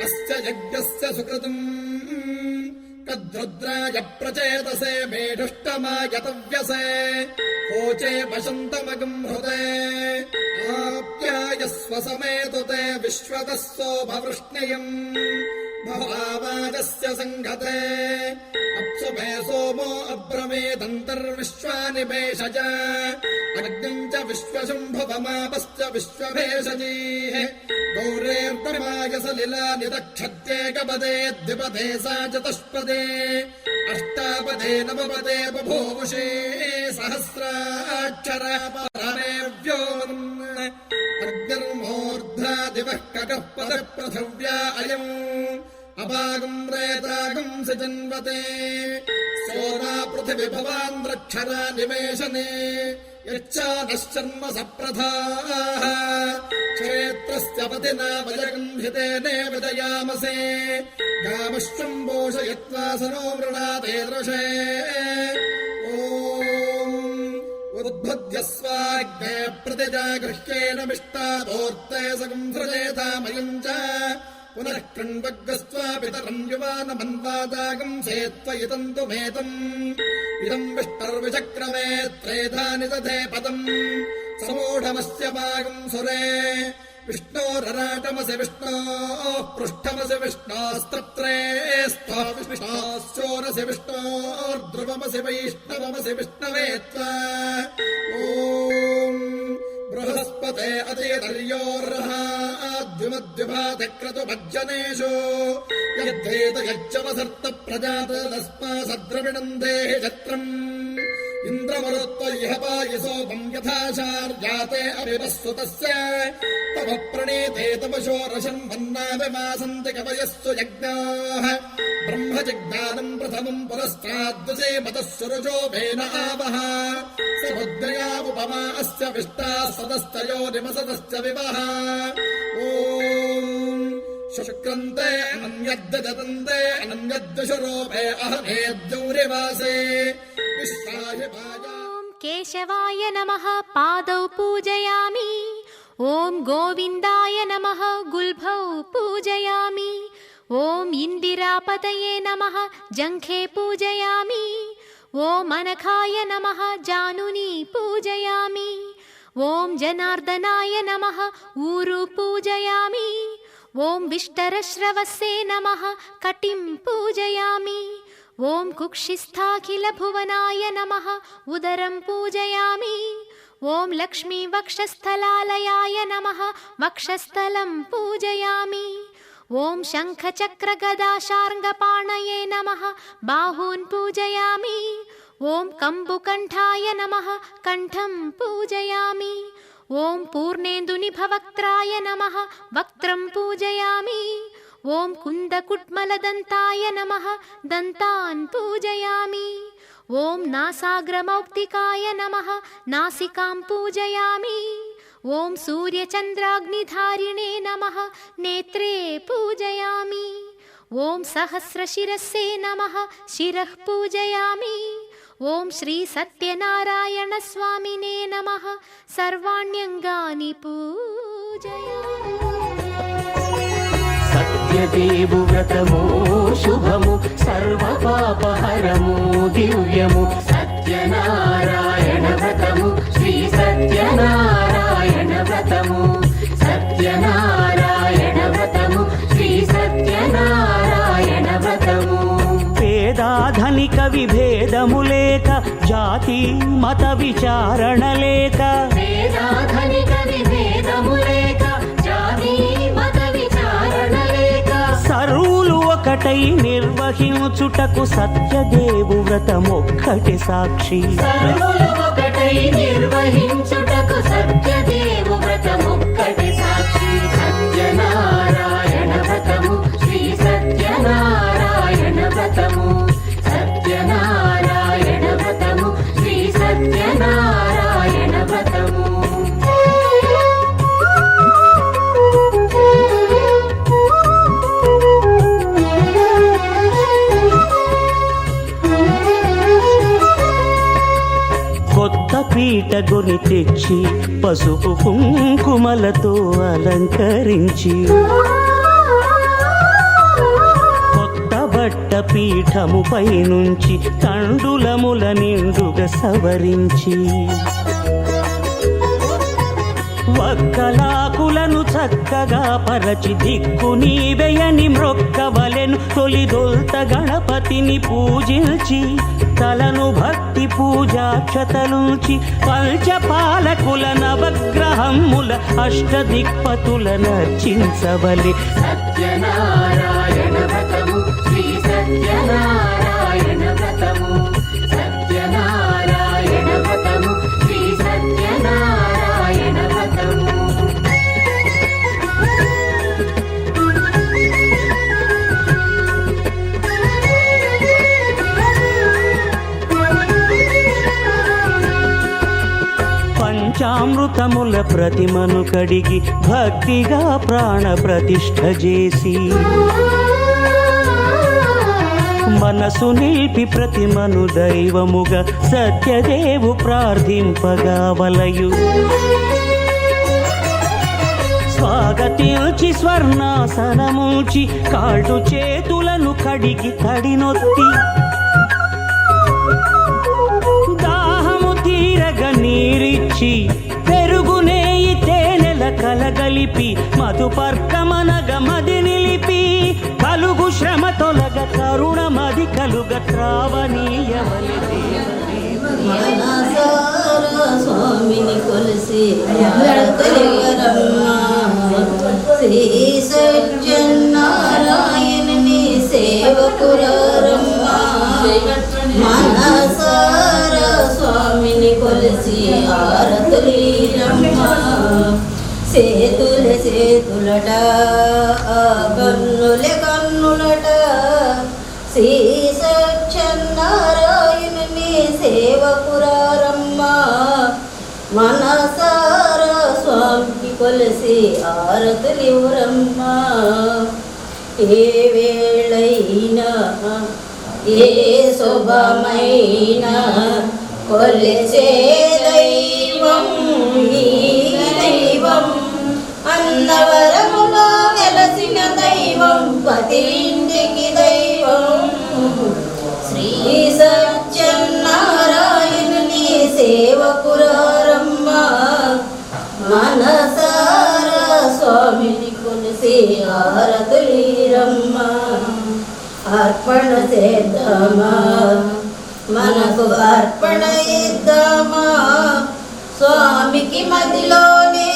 अस्य यज्ञस्य सुकृतम् कद्रुद्राय प्रचेतसे मेढुष्टमायतव्यसे कोचे वशन्तमगम् हृदे आप्यायस्व समेतु ते विश्वतः सोमवृष्ण्ययम् भवावाजस्य सङ्घते अप्सु मे सोमो अब्रमेदन्तर्विश्वानि भेषज अग्निम् च विश्वशम्भुवमापश्च विश्वभेषजीः गौरेर्दमाय सलिलानि दक्षत्येकपदे द्विपदे सा चतुष्पदे अष्टापदे नवपदे बभूवुषे सहस्राक्षरा परमेव्योम् अग्निर्मूर्धा दिवः ककः पदः पृथिव्या अयम् अपागम् रेतागम् सिजन्वते सोना पृथिवी भवान्द्रक्षरा निवेशने यच्चानश्चर्म सप्रथाः क्षेत्रस्य पतिना वयगन्धितेने विदयामसे गामश्वम् पोषयित्वा सनो वृणाते दृशे उद्बुद्ध्य स्वाग्ने प्रतिजागृह्येन मिष्टादोर्ते सगम् सृजेतामयम् च पुनः कृण्वग्रस्त्वा पितरम् युवानमन्वादागम् सेत्त्वयितम् तु मेतम् इदम् विष्टर्विचक्रमे त्रेधानि दधे पदम् समूढमस्य पागम् सुरे विष्णोरराटमसि विष्णोः पृष्ठमसि विष्णोस्तत्रे स्था विष्णोश्चोरसि विष्णोर्ध्रुवमसि वैष्णवमसि विष्णवे त्वा ॐ बृहस्पते अतिदर्योर्हाद्युमद्युभातिक्रतुभज्जनेषु यद्धेत यच्चवसर्त प्रजात तस्मा सद्रविणम् देहि छत्रम् इन्द्रमरुत्वय्यः पायसोपम् यथाचार्याते अभिवस्सु तस्य तव प्रणीते तव शोरशम् वन्नाविमासन्ति कवयस्सु यज्ञाः ब्रह्मजिज्ञानम् प्रथमम् पुरस्ताद्वसे मतः सुरुजो भेन आवः समुद्रया उपमा अस्य विष्टाः सदस्तयो निमसदश्च विवः ॐ शुक्रन्ते अनन्यद्ददन्ते अनन्यद्विषुरोपे अहनेद्यौरिवासे विश्वाय केशवाय नमः पादौ पूजयामि ॐ गोविन्दाय नमः गुल्भौ पूजयामि ॐ इन्दिरापतये नमः जङ्घे पूजयामि ॐ अनखाय नमः जानुनी पूजयामि ॐ जनार्दनाय नमः ऊरु पूजयामि ॐ विष्टरश्रवसे नमः कटिं पूजयामि ॐ कुक्षिस्थाखिलभुवनाय नमः उदरं पूजयामि ॐ लक्ष्मीवक्षस्थलालयाय नमः वक्षस्थलं पूजयामि ॐ शङ्खचक्रगदाशार्ङ्गपाणये नमः बाहून् पूजयामि ॐ कम्बुकण्ठाय नमः कण्ठं पूजयामि ॐ पूर्णेन्दुनिभवक्त्राय नमः वक्त्रं पूजयामि ॐ कुन्दकुट्मलदन्ताय नमः दन्तान् पूजयामि ॐ नासाग्रमौक्तिकाय नमः नासिकां पूजयामि ॐ सूर्यचन्द्राग्निधारिणे नमः नेत्रे पूजयामि ॐ सहस्रशिरसे नमः शिरः पूजयामि ॐ श्री सत्यनारायणस्वामिने नमः सर्वाण्यङ्गानि पूजयामि सत्यदेवु व्रतमो शुभमु सर्वपापहरमु दिव्यमु सत्यनारायण व्रतमु श्री सत्य భేదము లేక జాతి మత విచారణ లేక వేదాధనిక విభేదము లేక జాతి మత విచారణ లేక సర్వులు ఒకటై నిర్వహించుటకు సత్యదేవు వ్రతమొక్కటి సాక్షి సర్వులు ఒకటై నిర్వహించుటకు సత్యదేవు వ్రతమొక్కటి సాక్షి సత్యనారాయణ వ్రతము శ్రీ సత్యనారాయణ వ్రతము సత్యనారాయణ వ్రతము శ్రీ సత్యనారాయణ వ్రతము కొత్త పీటగుని తెచ్చి పసుపు కుంకుమలతో అలంకరించి కొత్త బట్ట పీఠముపై నుంచి తండులముల నిండుగా సవరించి వక్కలాకులను చక్కగా పరచి దిక్కు నీవెయని మ్రొక్కవలెను తొలిదొల్త గణపతిని పూజించి తలను భక్తి పూజాక్షతలుంచి పంచపాలకుల నవగ్రహముల అష్టదిక్పతుల నర్చించవలె సత్యనారాయణ వ్రతము శ్రీ సత్యనారాయణ వ్రతము సత్యనారాయణ వ్రతము శ్రీ సత్యనారాయణ వ్రతము పంచామృతముల ప్రతిమను కడిగి భక్తిగా ప్రాణ ప్రతిష్ఠ చేసి మనసు నిలిపి ప్రతిమను దైవముగా సత్యదేవు ప్రార్థింపగా వలయు స్వాగతించి స్వర్ణాసనముంచి కాళ్ళు చేతులను కడిగి తడినొత్తి దాహము తీరగ నీరిచ్చి పెరుగు నేయి తేనెల కలగలిపి మధుపర్కమనగ మది నిలిపి కలుగు శ్రమ తొలగ కరుణ మది కలుగ త్రావనీయవలి స్వామిని కొలిసి శ్రీ సత్యనారాయణని సేవకులారమ్మ మనసార స్వామిని కొలిసి ఆరతులీరమ్మ సేతుల సేతులట కన్నుల కన్నులట శ్రీ సత్యనారాయణని సేవకురారమ్మ మనసార స్వామికి కొలిసి ఆరతులివరమ్మ ఏ వేళైనా ఏ శుభమైనా కొలిసే దైవం ఈ దైవం అన్నవరములో వెలసిన దైవం పతింటికి దైవం శ్రీ సత్యనారాయణుని సేవకురారమ్మ మనసార స్వామిని కొలిసి ఆరతులీరమ్మ అర్పణ చేద్దామా మనకు అర్పణ ఇద్దామా స్వామికి మదిలోనే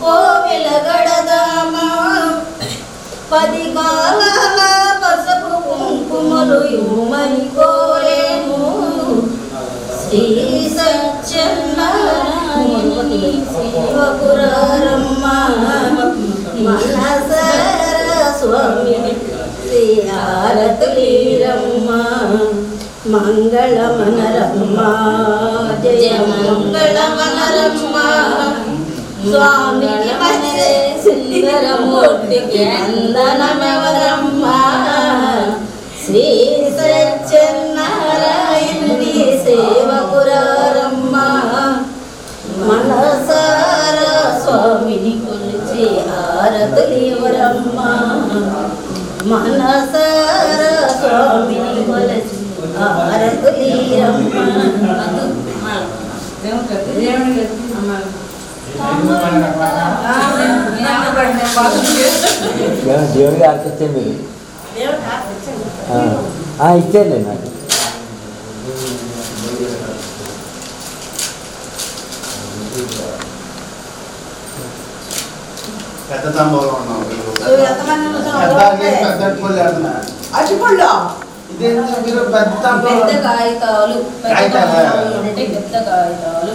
కోవెల గడదామా 10 కాలాల పసుపు కుంకుమలు ఇవ్వమని కోరేము శ్రీ సత్యనారాయణి శివపురారమ్మ మనసార స్వామిని శ్రీ ఆరతులీరమ్మ మంగళమనరమ్మ జయ మంగళమనరమ్మ స్వామికి మదిరే సుందరమూర్తికి వందనమెవరమ్మ శ్రీ సత్యనారాయణుని సేవకురారమ్మ మనసార స్వామిని కొలిచి ఆరతులీవరమ్మ మనసార స్వామిని కొలిచి ఆరతులీరమ్మ దేవుడికి ఆర్తిస్తే మీరు ఇచ్చేయండి నాకు పెద్ద తంబోలో ఉన్నాం అటుపళ్ళు ఇదేంటి మీరు పెద్ద తంబోలో పెద్ద కాగితాలు అంటే పెద్ద కాగితాలు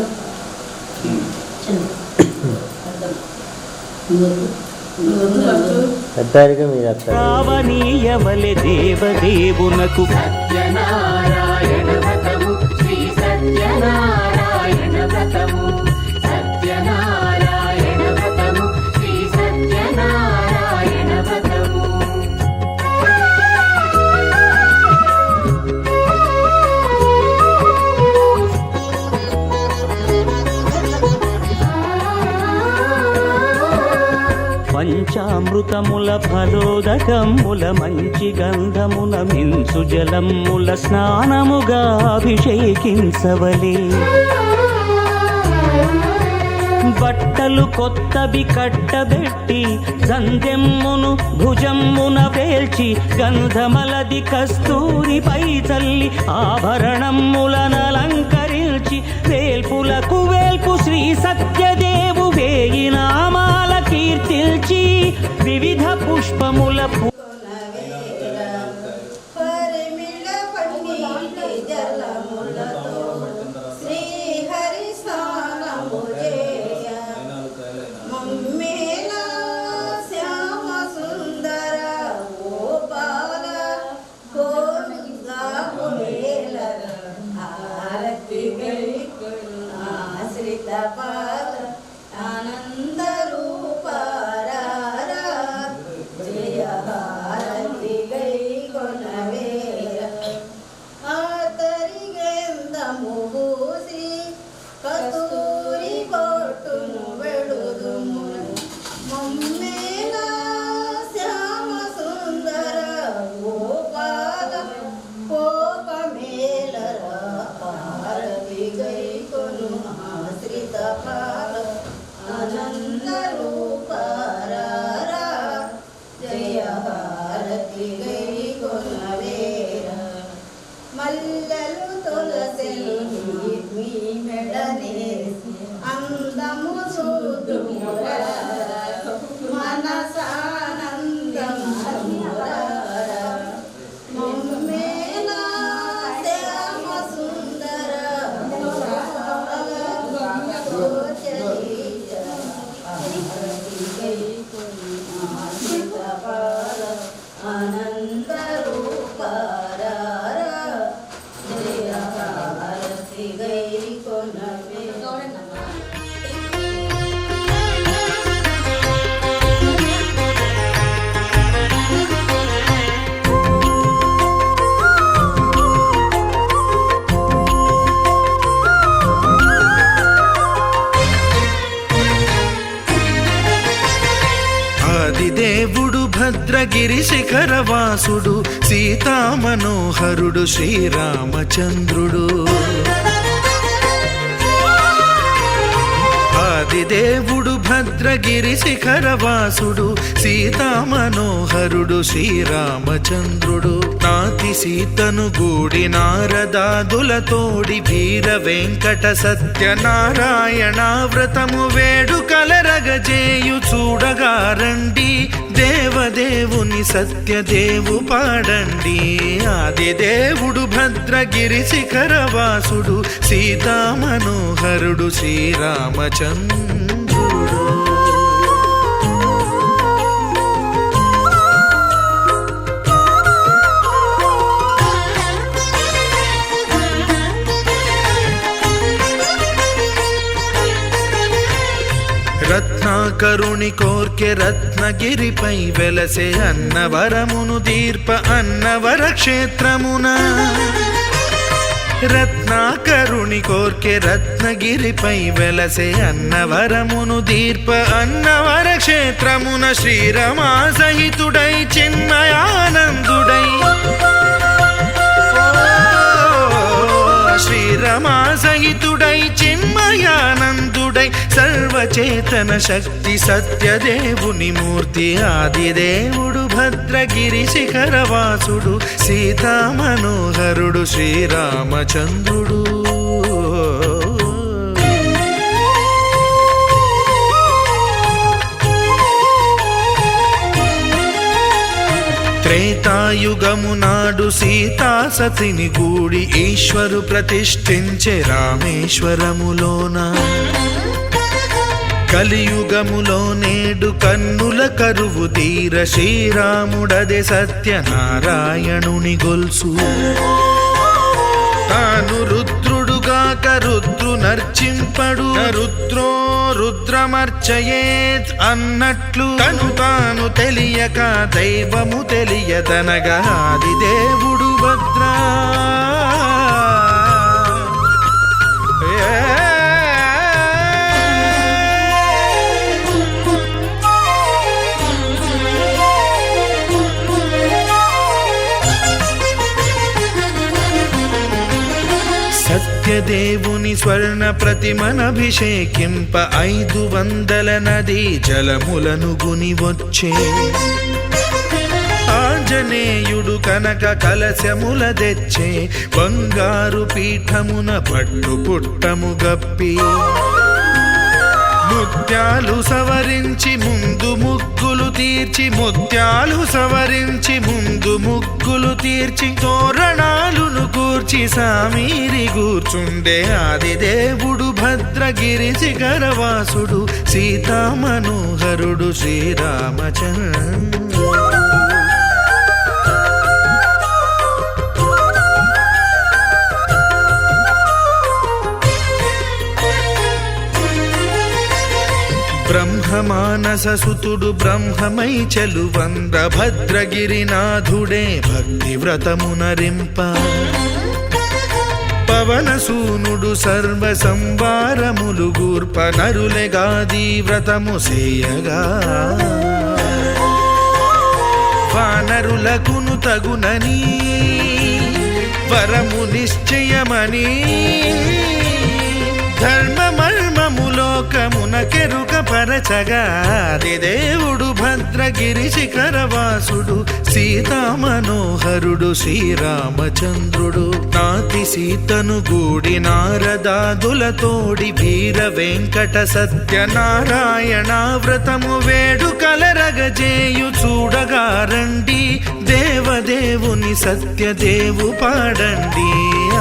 రావణీయవలె దేవదేవునకు సత్యనారాయణ వ్రతము శ్రీ సత్యనారాయణ వ్రతము సత్యనారాయణ వ్రతము శ్రీ సత్యనారాయణ వ్రతము పంచామృతముల ఫలోదకముల మంచి గంధమున మించు జలముల స్నానముగా అభిషేకించవలే బట్టలు కొత్తవి కట్టబెట్టి సందెమ్మును భుజమ్మున పేల్చి గంధమలది కస్తూరిపై చల్లి ఆభరణములనలంకరించి వేల్పులకు వేల్పు శ్రీ సత్యదేవు వేయి నామాల కీర్తిల్చి వివిధ పుష్పముల పరిమిళ పన్నీటి జలములతో శ్రీహరి స్నానము చేయ మమ్మేల శ్యామ సుందర గోపాల గోగాపునేల ఆరతి ఆశ్రిత పాల ఆనంద రూపారారా జయ హారతి గై కొనవేర ఆతరిగెందము భూసి కస్తూరి బొట్టును వెడుదుము మమ్మేల శ్యామ సుందర గోపాల కోపమేలరా హారతి గై కొను ఆశ్రిత పాల ఆనంద రూపారారా జయ హారతి గై కొనవేర మల్లెలు తులసిలు మీ మెడనేసి అందము చూదుమురా మనసానందమురా మమ్మేల శ్యామ సుందర ఆనంద రూపారారా జయ హారతి గై కొనవే ఆదిదేవుడు భద్రగిరి శిఖరవాసుడు సీతామనోహరుడు శ్రీరామచంద్రుడు ఆదిదేవుడు భద్రగిరి శిఖరవాసుడు సీతామనోహరుడు శ్రీరామచంద్రుడు నాతి సీతను గూడి నారదాదులతోడి వీర వెంకట సత్యనారాయణ వ్రతము వేడుకలరగజేయు చూడగా రండి దేవదేవుని సత్యదేవు పాడండి ఆదిదేవుడు భద్రగిరి శిఖరవాసుడు సీతామనోహరుడు శ్రీరామచంద్రుడు రత్నాకరుని కోర్కె రత్నగిరిపై వెలసే అన్నవరమును దీర్ప అన్నవర క్షేత్రమున రత్నాకరుని కోర్కె రత్నగిరిపై వెలసే అన్నవరమును దీర్ప అన్నవర క్షేత్రమున శ్రీరమా సహితుడై చిన్మయానందుడై శ్రీరమా సహితుడై చిన్మయానందుడై సర్వచేతన శక్తి సత్యదేవుని మూర్తి ఆదిదేవుడు భద్రగిరి శిఖరవాసుడు సీతామనోహరుడు శ్రీరామచంద్రుడు. త్రేతాయుగము నాడు సీతా సతిని గూడి ఈశ్వరు ప్రతిష్ఠించే రామేశ్వరములోన. కలియుగములో నేడు కన్నుల కరువు తీర శ్రీరాముడదే సత్యనారాయణుని గొల్సు. తాను రుద్రుడుగాక రుద్రు నర్చింపడు రుద్రో రుద్రమర్చయేత్ అన్నట్లు తను తాను తెలియక దైవము తెలియదనగా ఆదిదేవుడు భద్రా. సత్యదేవుని స్వర్ణ ప్రతిమనభిషేకింప 500 నదీ జలములను గుని వచ్చే. ఆంజనేయుడు కనక కలశముల తెచ్చే బంగారు పీఠమున పట్టు పుట్టము గప్పి. ముత్యాలు సవరించి ముందు ముగ్గులు తీర్చి ముత్యాలు సవరించి ముందు ముగ్గులు తీర్చి తోరణాలును కూర్చి సామీరి కూర్చుండే ఆదిదేవుడు భద్రగిరి శిఖరవాసుడు సీతామనోహరుడు శ్రీరామచంద్రుడు. బ్రహ్మమానససుతుడు బ్రహ్మమై చెలువంద్ర భద్రగిరినాథుడే భక్తి వ్రతమునరింప. పవనసూనుడు సర్వ సంవారములు గూర్ప నరులెగాది వ్రతము సేయగా. వానరులకును తగునని వరము నిశ్చయమని ధర్మమర్మములోకమున కెరుక పరచగా ఆదిదేవుడు భద్రగిరి శిఖరవాసుడు సీతామనోహరుడు శ్రీరామచంద్రుడు. నాతి సీతను గూడి నారదాదులతోడి వీర వెంకట సత్యనారాయణ వ్రతము వేడుకలరగజేయు చూడగా రండి దేవదేవుని సత్యదేవు పాడండి.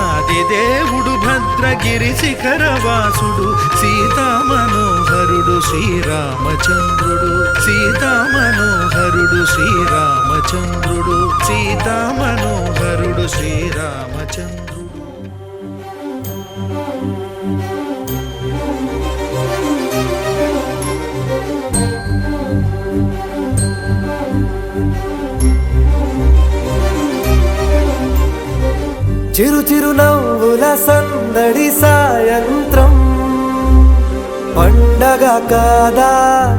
ఆదిదేవుడు భద్రగిరి శిఖరవాసుడు సీతామనోహరుడు శ్రీరామచంద్రుడు. సీతామనోహరుడు శ్రీరామచంద్రుడు. సీతామనోహరుడు శ్రీరామచంద్రుడు. చిరు చిరు నవ్వుల సందడి సాయంత్రం పండగ కాదా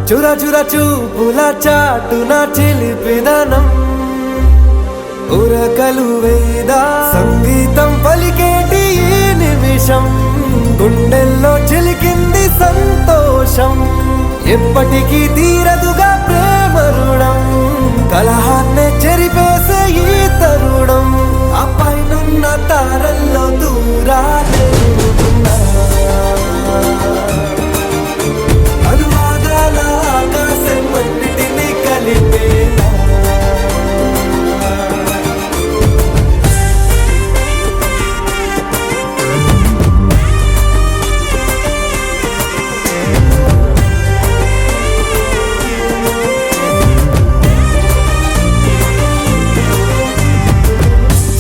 చుర చుర చూపుల చాటున చిలిపిదనం ఉరకలు వేదా సంగీతం పలికేటి ఈ నిమిషం గుండెల్లో చిలికింది సంతోషం ఎప్పటికీ తీరదుగా ప్రేమ రుణం కలహాన్నే చెరిపేసే ఈ తరుణం ఆ పైనున్న తారల్లో దూరాలే అనువాదాల ఆకాశం అన్నిటినీ కలిపేలా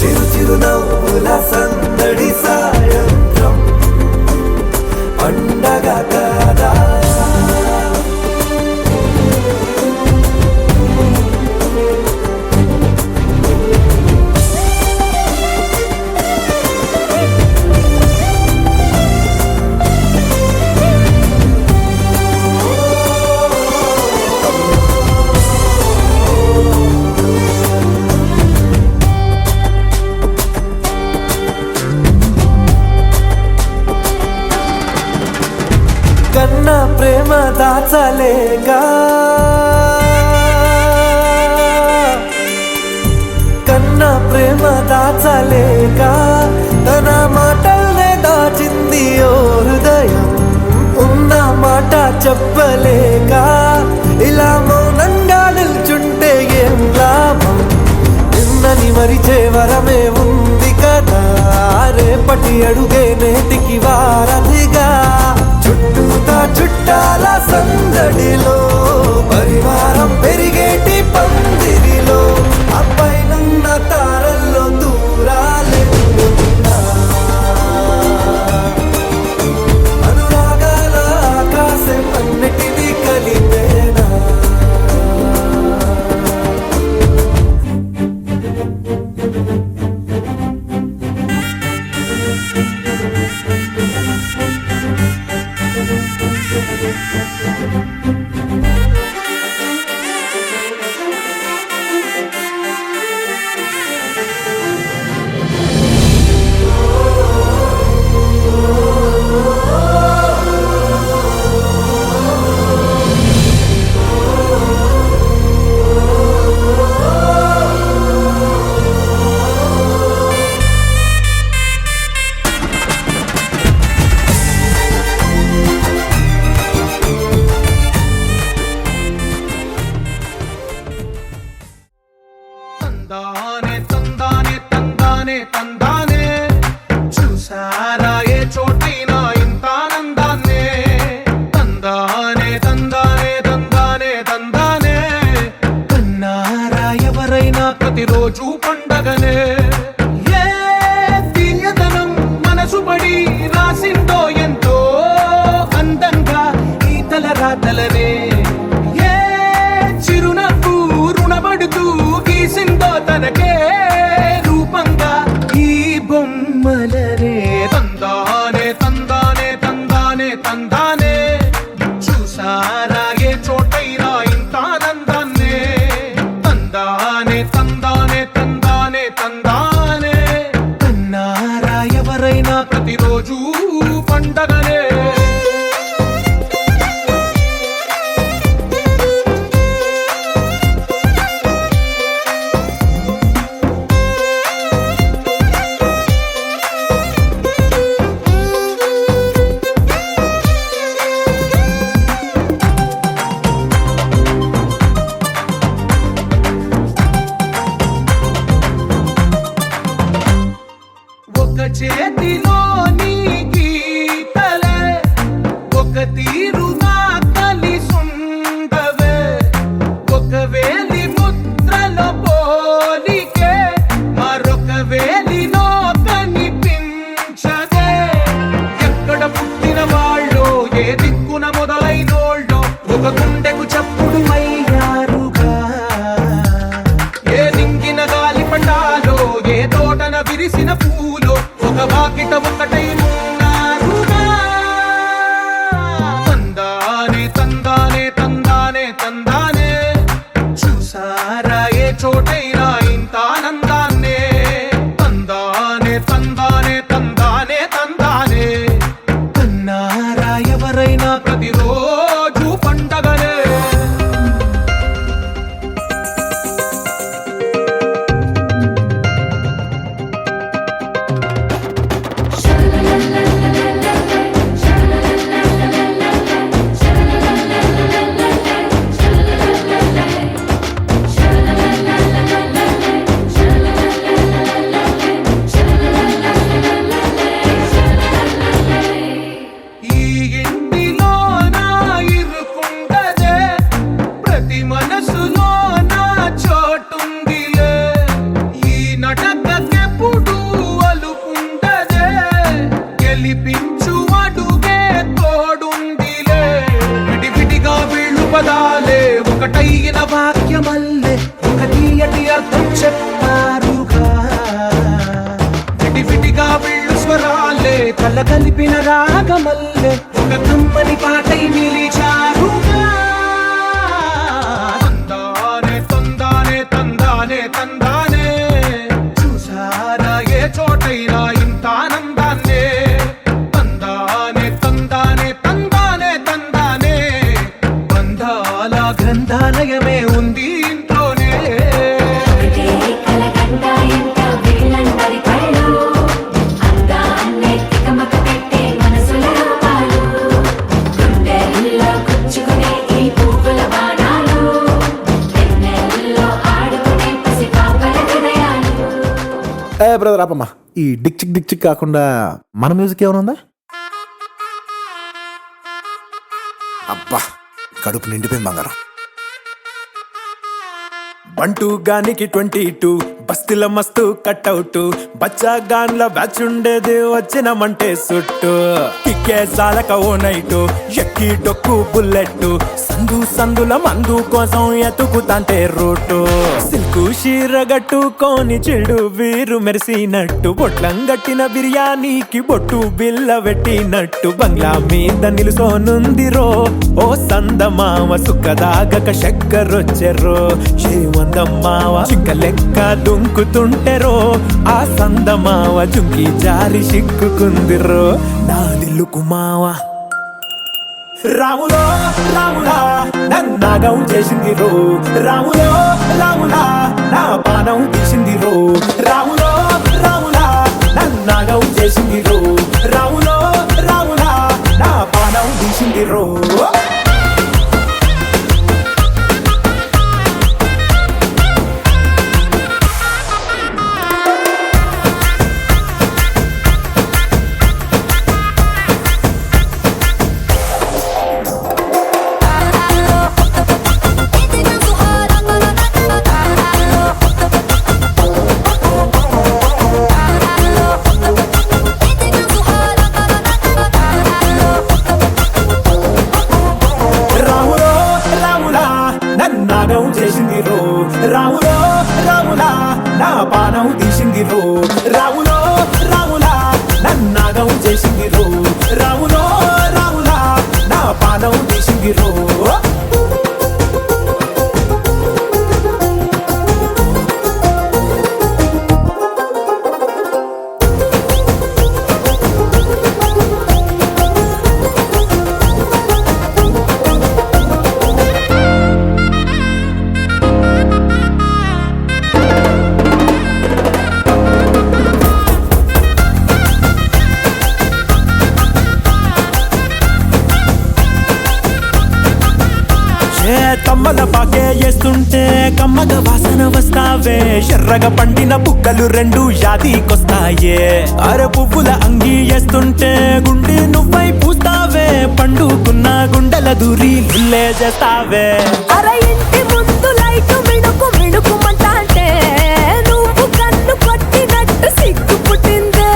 చిరు చిరు నవ్వుల దాచలేక కన్న ప్రేమ దాచలేక తన మాటల్నే దాచింది ఓ హృదయం. ఉన్న మాట చెప్పలేక ఇలా మౌనంగా నిల్చుంటే ఏం లాభం? నిన్నని మరిచే వరమే ఉంది కదా, రేపటి అడుగే నేటికి వారధిగా. చుట్టూతా చుట్టాల సందడిలో పరివారం పెరిగేటి పందిరిలో అప్పైనున్న తారల్లో దూరాలెన్నున్నా అనురాగాల ఆకాశం అన్నిటినీ కలిపేనా. తందానే తందానే తందానే తందానే చూసారా ఏ చోటైనా ఇంత ఆనందాన్నే. తందానే తందానే తందానే తందానే కన్నారా ఎవరైనా ప్రతిరోజు పండగనే. ఏ తీయదనం మనసు పడి రాసిందో ఎంతో అందంగా ఈ తల రాతలనే. ఏ చిరునవ్వు రుణపడుతూ గీసిందో తనకే రూపంగా ఈ బొమ్మలనే. తందానే తందానే తందానే తందానే చూసారా ఏ చోటైనా ఇంత ఆనందాన్నే. తందానే తందానే తందానే తందానే కన్నారా ఎవరైనా ప్రతిరోజు పండగనే. ఒక చేతిలో నీ గీతలే ఒక తీరుగా కలిసుండవే. ఒక వేలి ముద్రలో పోలికే మరొక వేలిలో కనిపించదే. ఎక్కడ పుట్టిన వాళ్ళో ఏ దిక్కున మొదలైనోళ్ళో ఒక గుండెకు చప్పుడు అయ్యారుగా. ఏ నింగిన గాలి పటాలో ఏ తోటన విరిసిన పూలో ఒక వాకిట ఒకటై ఉన్నారుగా. తందానే తందానే తందానే తందానే చూసారా ఏ చోటైనా ఇంత ఆనందాన్నే. తందానే తందానే తందానే తందానే కన్నారా ఎవరైనా ప్రతిరోజు పండగనే. ఈ ఇంటిలో నా ఇరుకుండదే ప్రతి మనసులో నా చోటుందిలే. ఈ నటకెప్పుడు అలుకుండదే గెలిపించు అడుగే తోడుందిలే. విడివిడిగా వీళ్ళు పదాలే ఒకటైన వాక్యమల్లే ఒక తీయటి అర్థం చెప్పారుగా. విడివిడిగా వీళ్ళు స్వరాలే కల కలిపిన రాగమల్లే ఒక కమ్మని పాటై నిలిచారుగా. తందానే తందానే తందానే తందానే చూసారా ఏ చోటైనా ఇంత ఆనందాన్నే. తందానే తందానే తందానే తందానే బ్రదర్ ఆపమ్మా. ఈ డిక్చిక్ డిక్చిక్ కాకుండా మన మ్యూజిక్ ఏమైనా ఉందా? అబ్బా కడుపు నిండిపోయింది బంగారం. 1 గానికి 22 బస్తిల మస్తు కట్అవుట్ బచ్చా గాన్ల బ్యాచ్ ఉండేది వచ్చినమంటే సుట్టు కిక్కే సాలక ఓ నైటు ఎక్కి డొక్కు బుల్లెట్ సందుల మందు కోసం ఎతుకుతాంటే రూటు సిల్కు షీరగట్టుకోని చెడు వీరు మెరిసినట్టు బొట్లం గట్టిన బిర్యానీకి బొట్టు బిల్ల పెట్టినట్టు బంగ్లా మీద నిలుసోనుందిరో ఓ సందమావ సుక్కదాగక చక్కరొచ్చెరో చేమందమ్మావ చిక్క లెక్క దుంకుతుంటెరో ఆ సందమావ జుంకి జారి సిక్కుకుందిరో నా దిల్లుకు మావ. రాములో రాములా నన్నాగం చేసింది రో రాములో రాములా నా పానం తీసింది రో రాములో రాములా నన్నాగం చేసింది రో రాములో రాములా నా పానం తీసింది రో. చేసింది రో రాములో రాములా నా పానం తీసింది రో రాములో రాములా నన్నాగం చేసింది రో రాములో రాములా నా పానం తీసింది రో. తమ్మల పాకే వేస్తుంటే కమ్మగ వాసన వస్తావే ఎర్రగా పండిన బుక్కలు 2 యాదికొస్తాయే అరే పువ్వుల అంగి వేస్తుంటే గుండి నువ్వై పూస్తావే పండుకున్న గుండెల దూరి లుల్లే చేస్తావే. అరే ఇంటి ముందు లైట్ మిడుకు మిడుకుమంటే నువ్వు కన్ను కొట్టినట్టు సిగ్గు పుట్టిందే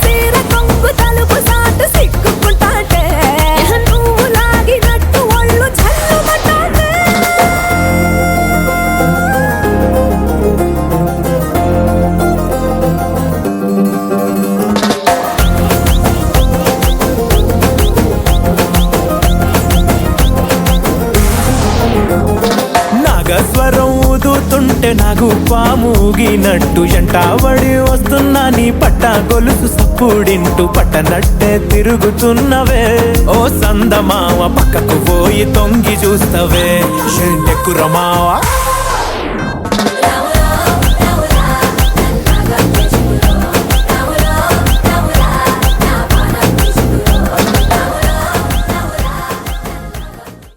సీర కొంగు తలుపు సాటు సిగ్గుకుంటాంటే నువ్వు లాగినట్టు ఒళ్ళు చల్లుమంటాంటే. నాగస్వరం ఊదుతుంటే నాకు పాముగినట్టు ఎంటావడి వస్తున్నా నీ పట్ట గొలుసు సప్పుడింటూ పట్టనట్టే తిరుగుతున్నవే ఓ సందమావ పక్కకు పోయి తొంగి చూస్తవే షెండెక్కురమావా.